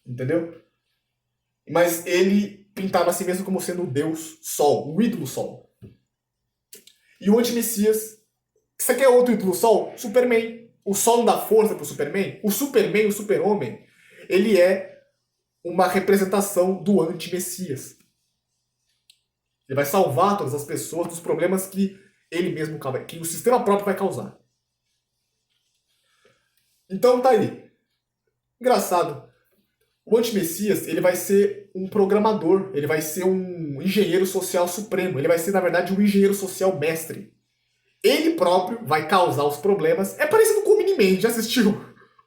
entendeu? Mas ele pintava a si mesmo como sendo o deus Sol, o ídolo Sol. E o antimessias, você quer outro ídolo Sol? Superman. O Sol não dá força pro Superman? O Superman, o super-homem, ele é uma representação do anti-messias. Ele vai salvar todas as pessoas dos problemas que ele mesmo causa, que o sistema próprio vai causar. Então tá aí. Engraçado. O anti-messias, ele vai ser um programador, ele vai ser um engenheiro social supremo, ele vai ser, na verdade, um engenheiro social mestre. Ele próprio vai causar os problemas. É parecido com o Miniman. Já assistiu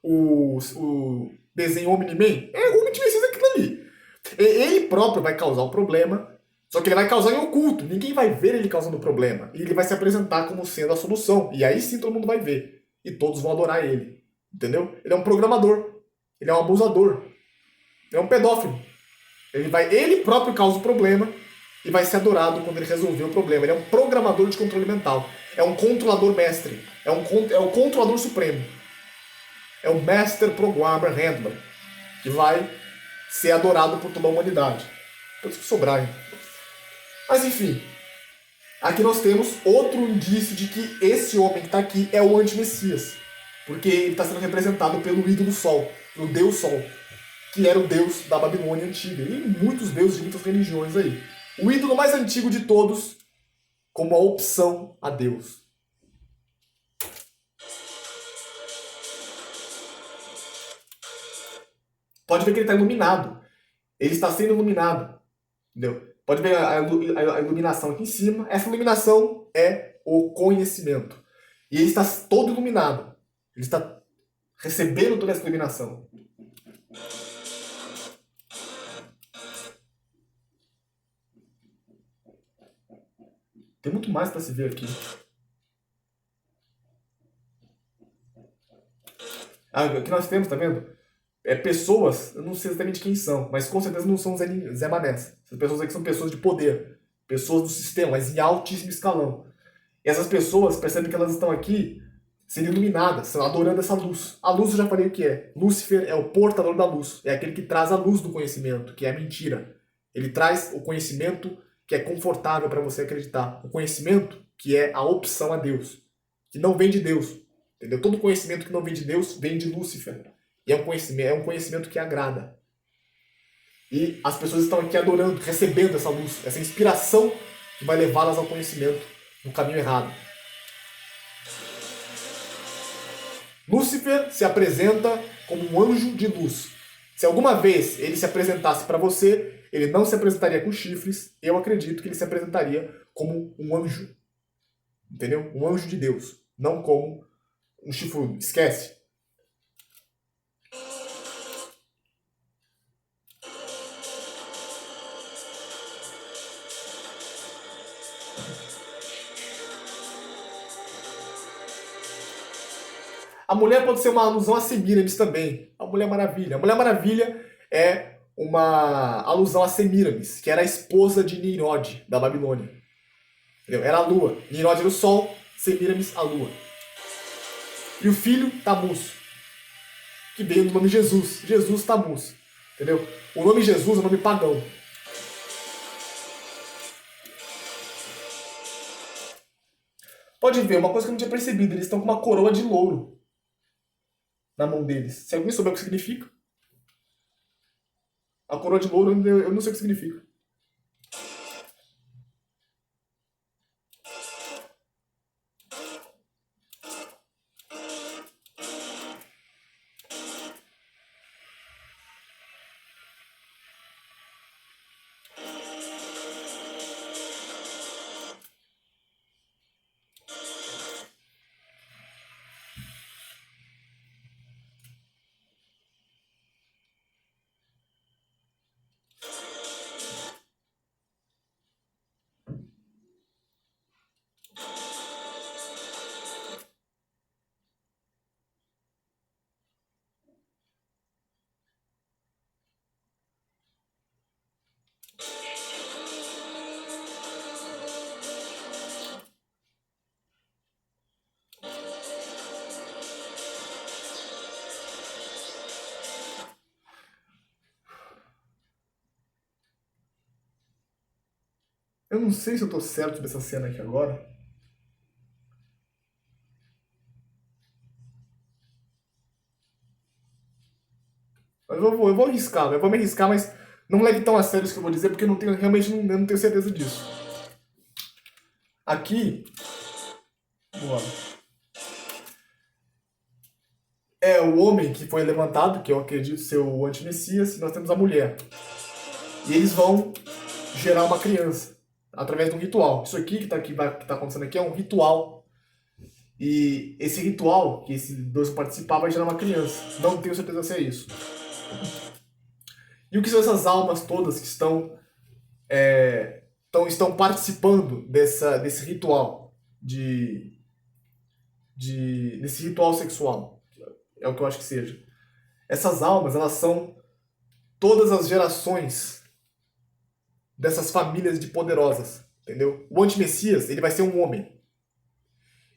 o desenho Omni-Man? O Omni-Messias é aquilo ali. Ele próprio vai causar o problema, só que ele vai causar em oculto. Ninguém vai ver ele causando o problema. E ele vai se apresentar como sendo a solução. E aí sim todo mundo vai ver. E todos vão adorar ele. Entendeu? Ele é um programador. Ele é um abusador. Ele é um pedófilo. Ele próprio causa o problema e vai ser adorado quando ele resolver o problema. Ele é um programador de controle mental. É um controlador mestre. É o controlador supremo. É o Master Programmer Handler. Que vai ser adorado por toda a humanidade. Por isso que sou Brian. Mas enfim. Aqui nós temos outro indício de que esse homem que está aqui é o anti-messias. Porque ele está sendo representado pelo ídolo Sol. Pelo Deus Sol. Que era o deus da Babilônia antiga. E muitos deuses de muitas religiões aí. O ídolo mais antigo de todos, como a opção a Deus. Pode ver que ele está iluminado. Ele está sendo iluminado. Entendeu? Pode ver a iluminação aqui em cima. Essa iluminação é o conhecimento. E ele está todo iluminado. Ele está recebendo toda essa iluminação. Tem muito mais para se ver aqui. Aqui nós temos, tá vendo? pessoas, eu não sei exatamente quem são, mas com certeza não são Zé Manés. Essas pessoas aqui são pessoas de poder, pessoas do sistema, mas em altíssimo escalão. E essas pessoas percebem que elas estão aqui sendo iluminadas, estão adorando essa luz. A luz eu já falei o que é. Lúcifer é o portador da luz, é aquele que traz a luz do conhecimento, que é a mentira. Ele traz o conhecimento que é confortável para você acreditar. O conhecimento que é a opção a Deus, que não vem de Deus. Entendeu? Todo conhecimento que não vem de Deus vem de Lúcifer. E é um conhecimento que agrada. E as pessoas estão aqui adorando, recebendo essa luz, essa inspiração que vai levá-las ao conhecimento no caminho errado. Lúcifer se apresenta como um anjo de luz. Se alguma vez ele se apresentasse para você, ele não se apresentaria com chifres. Eu acredito que ele se apresentaria como um anjo. Entendeu? Um anjo de Deus. Não como um chifrudo. Esquece. A mulher pode ser uma alusão a Semíramis também. A Mulher Maravilha. A Mulher Maravilha é uma alusão a Semíramis, que era a esposa de Nimrod, da Babilônia. Entendeu? Era a lua. Nimrod era o sol, Semíramis a lua. E o filho, Tamuz, que veio do nome Jesus. Jesus Tamuz. Entendeu? O nome Jesus é um nome pagão. Pode ver, uma coisa que eu não tinha percebido, eles estão com uma coroa de louro na mão deles. Se alguém souber o que significa. A coroa de louro, eu não sei o que significa. Eu não sei se eu tô certo dessa cena aqui agora. Mas eu vou arriscar, eu vou me arriscar, mas não leve tão a sério isso que eu vou dizer, porque eu não tenho, realmente eu não tenho certeza disso. Aqui, boa, é o homem que foi levantado, que eu acredito ser o antimessias, e nós temos a mulher. E eles vão gerar uma criança através de um ritual. Isso aqui que tá acontecendo aqui é um ritual. E esse ritual, que esses dois vão participar, vai gerar uma criança. Não tenho certeza se é isso. E o que são essas almas todas que estão participando desse ritual desse ritual sexual? É o que eu acho que seja. Essas almas, elas são todas as gerações dessas famílias de poderosas, entendeu? O antimessias, ele vai ser um homem.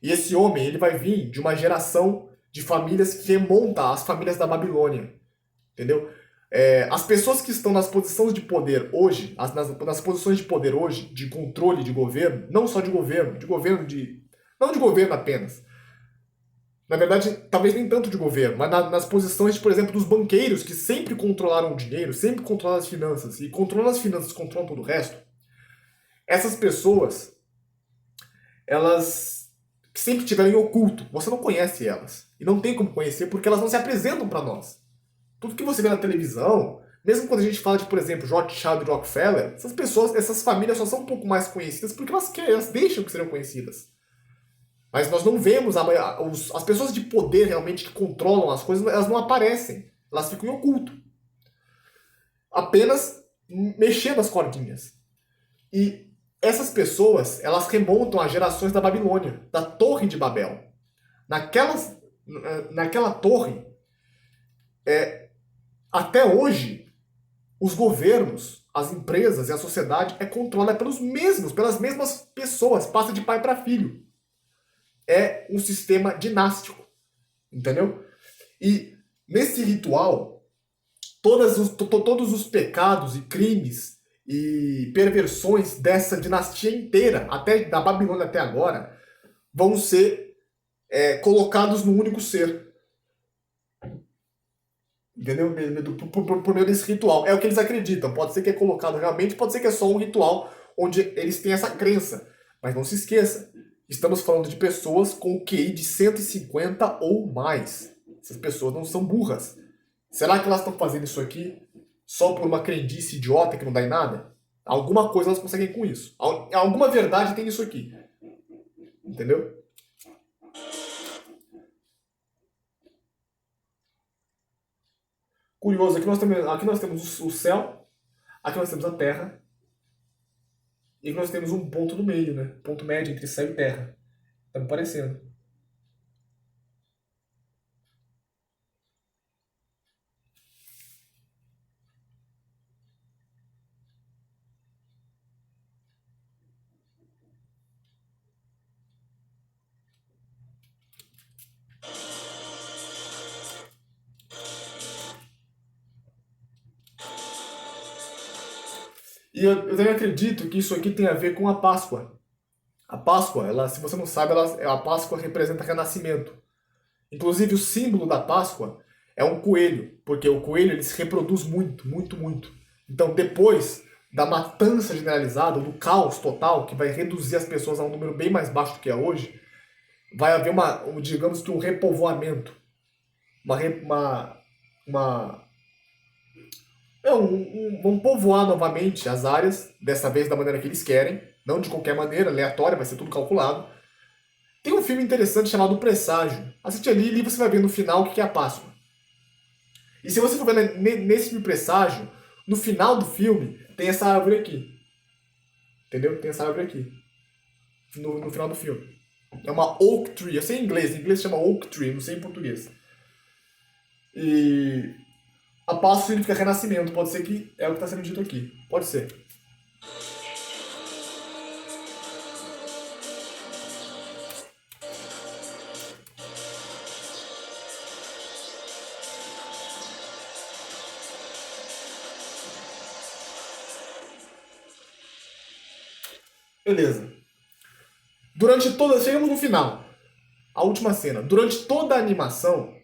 E esse homem, ele vai vir de uma geração de famílias que remonta às famílias da Babilônia, entendeu? As pessoas que estão nas posições de poder hoje, nas posições de poder hoje, de controle de governo, não só de governo, não de governo apenas. Na verdade, talvez nem tanto de governo, mas nas posições, por exemplo, dos banqueiros, que sempre controlaram o dinheiro, sempre controlaram as finanças, e controlando as finanças, controlam todo o resto. Essas pessoas, elas que sempre estiveram em oculto, você não conhece elas. E não tem como conhecer porque elas não se apresentam para nós. Tudo que você vê na televisão, mesmo quando a gente fala de, por exemplo, Rothschild e Rockefeller, essas pessoas, essas famílias só são um pouco mais conhecidas porque elas deixam que serão conhecidas. Mas nós não vemos as pessoas de poder realmente que controlam as coisas, elas não aparecem. Elas ficam em oculto. Apenas mexendo as cordinhas. E essas pessoas, elas remontam a gerações da Babilônia, da Torre de Babel. Naquela torre, Até hoje, os governos, as empresas e a sociedade é controlada pelas mesmas pessoas, passa de pai para filho. É um sistema dinástico, entendeu? E nesse ritual, todos os pecados e crimes e perversões dessa dinastia inteira, até da Babilônia até agora, vão ser colocados no único ser. Entendeu? Por meio desse ritual. É o que eles acreditam. Pode ser que é colocado realmente, pode ser que é só um ritual onde eles têm essa crença. Mas não se esqueça, estamos falando de pessoas com QI de 150 ou mais. Essas pessoas não são burras. Será que elas estão fazendo isso aqui só por uma crendice idiota que não dá em nada? Alguma coisa elas conseguem com isso. Alguma verdade tem nisso aqui. Entendeu? Curioso, aqui nós temos o céu, aqui nós temos a terra, e aqui nós temos um ponto no meio, né? Ponto médio entre céu e terra. Tá me parecendo. E eu também acredito que isso aqui tem a ver com a Páscoa. A Páscoa, ela, se você não sabe, a Páscoa representa renascimento. Inclusive, o símbolo da Páscoa é um coelho, porque o coelho ele se reproduz muito, muito, muito. Então, depois da matança generalizada, do caos total, que vai reduzir as pessoas a um número bem mais baixo do que é hoje, vai haver digamos que um repovoamento, uma vão povoar novamente as áreas, dessa vez da maneira que eles querem, não de qualquer maneira, aleatória, vai ser tudo calculado. Tem um filme interessante chamado O Presságio. Assiste ali e você vai ver no final o que é a Páscoa. E se você for ver nesse filme Presságio, no final do filme, tem essa árvore aqui. Entendeu? Tem essa árvore aqui. No final do filme. É uma oak tree. Eu sei em inglês chama oak tree, não sei em português. E a Páscoa significa renascimento, pode ser que é o que está sendo dito aqui. Pode ser. Beleza. Chegamos no final. A última cena. Durante toda a animação,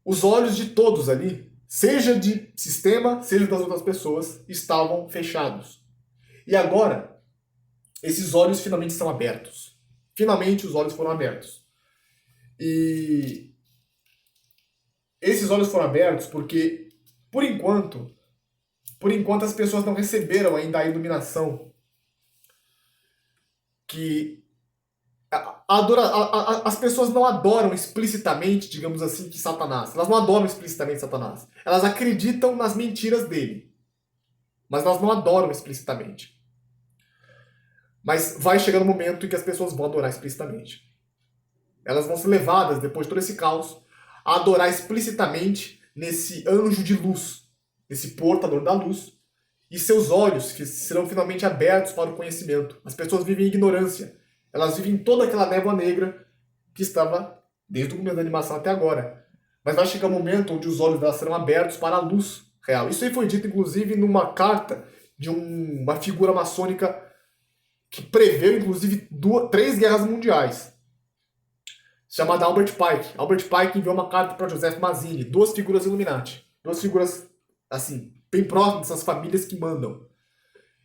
os olhos de todos ali, seja de sistema, seja das outras pessoas, estavam fechados. E agora, esses olhos finalmente estão abertos. Finalmente os olhos foram abertos. E esses olhos foram abertos porque, por enquanto as pessoas não receberam ainda a iluminação que as pessoas não adoram explicitamente, digamos assim, que Satanás. Elas não adoram explicitamente Satanás. Elas acreditam nas mentiras dele. Mas elas não adoram explicitamente. Mas vai chegar no momento em que as pessoas vão adorar explicitamente. Elas vão ser levadas, depois de todo esse caos, a adorar explicitamente nesse anjo de luz, nesse portador da luz, e seus olhos serão finalmente abertos para o conhecimento. As pessoas vivem em ignorância. Elas vivem toda aquela névoa negra que estava desde o começo da animação até agora. Mas vai chegar um momento onde os olhos delas serão abertos para a luz real. Isso aí foi dito, inclusive, numa carta de uma figura maçônica que preveu, inclusive, 3 guerras mundiais, chamada Albert Pike. Albert Pike enviou uma carta para Joseph Mazzini, 2 figuras Illuminati. 2 figuras, assim, bem próximas dessas famílias que mandam.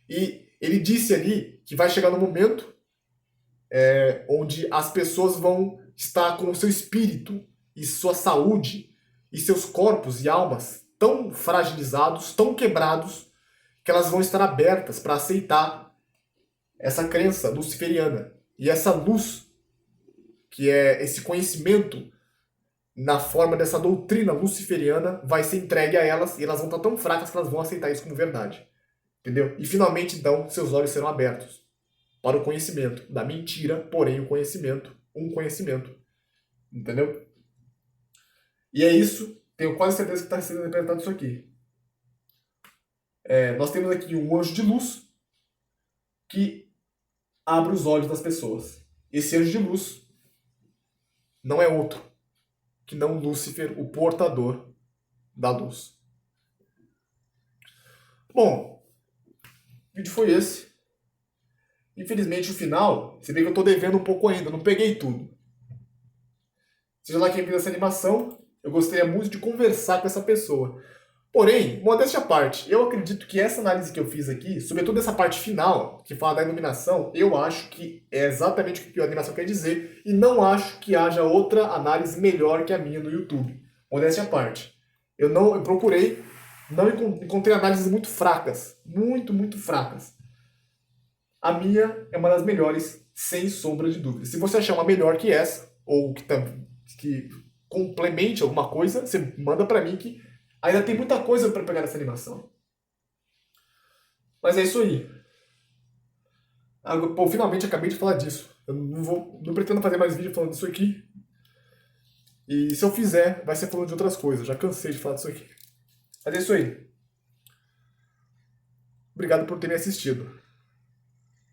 E ele disse ali que vai chegar no momento onde as pessoas vão estar com o seu espírito e sua saúde e seus corpos e almas tão fragilizados, tão quebrados, que elas vão estar abertas para aceitar essa crença luciferiana. E essa luz, que é esse conhecimento na forma dessa doutrina luciferiana, vai ser entregue a elas e elas vão estar tão fracas que elas vão aceitar isso como verdade. Entendeu? E finalmente, então, seus olhos serão abertos para o conhecimento da mentira, porém um conhecimento. Entendeu? E é isso Tenho quase certeza que está sendo representado isso aqui. Nós temos aqui um anjo de luz que abre os olhos das pessoas. Esse anjo de luz não é outro que não Lúcifer, o portador da luz. Bom, o vídeo foi esse. Infelizmente, o final, você vê que eu estou devendo um pouco ainda, não peguei tudo. Seja lá quem viu essa animação, eu gostaria muito de conversar com essa pessoa. Porém, modéstia à parte, eu acredito que essa análise que eu fiz aqui, sobretudo essa parte final, que fala da iluminação, eu acho que é exatamente o que a animação quer dizer, e não acho que haja outra análise melhor que a minha no YouTube. Modéstia à parte. Eu procurei, não encontrei análises muito fracas. Muito fracas. A minha é uma das melhores, sem sombra de dúvida. Se você achar uma melhor que essa, ou que complemente alguma coisa, você manda pra mim que ainda tem muita coisa pra pegar nessa animação. Mas é isso aí. Pô, finalmente acabei de falar disso. Eu não pretendo fazer mais vídeo falando disso aqui. E se eu fizer, vai ser falando de outras coisas. Já cansei de falar disso aqui. Mas é isso aí. Obrigado por ter me assistido.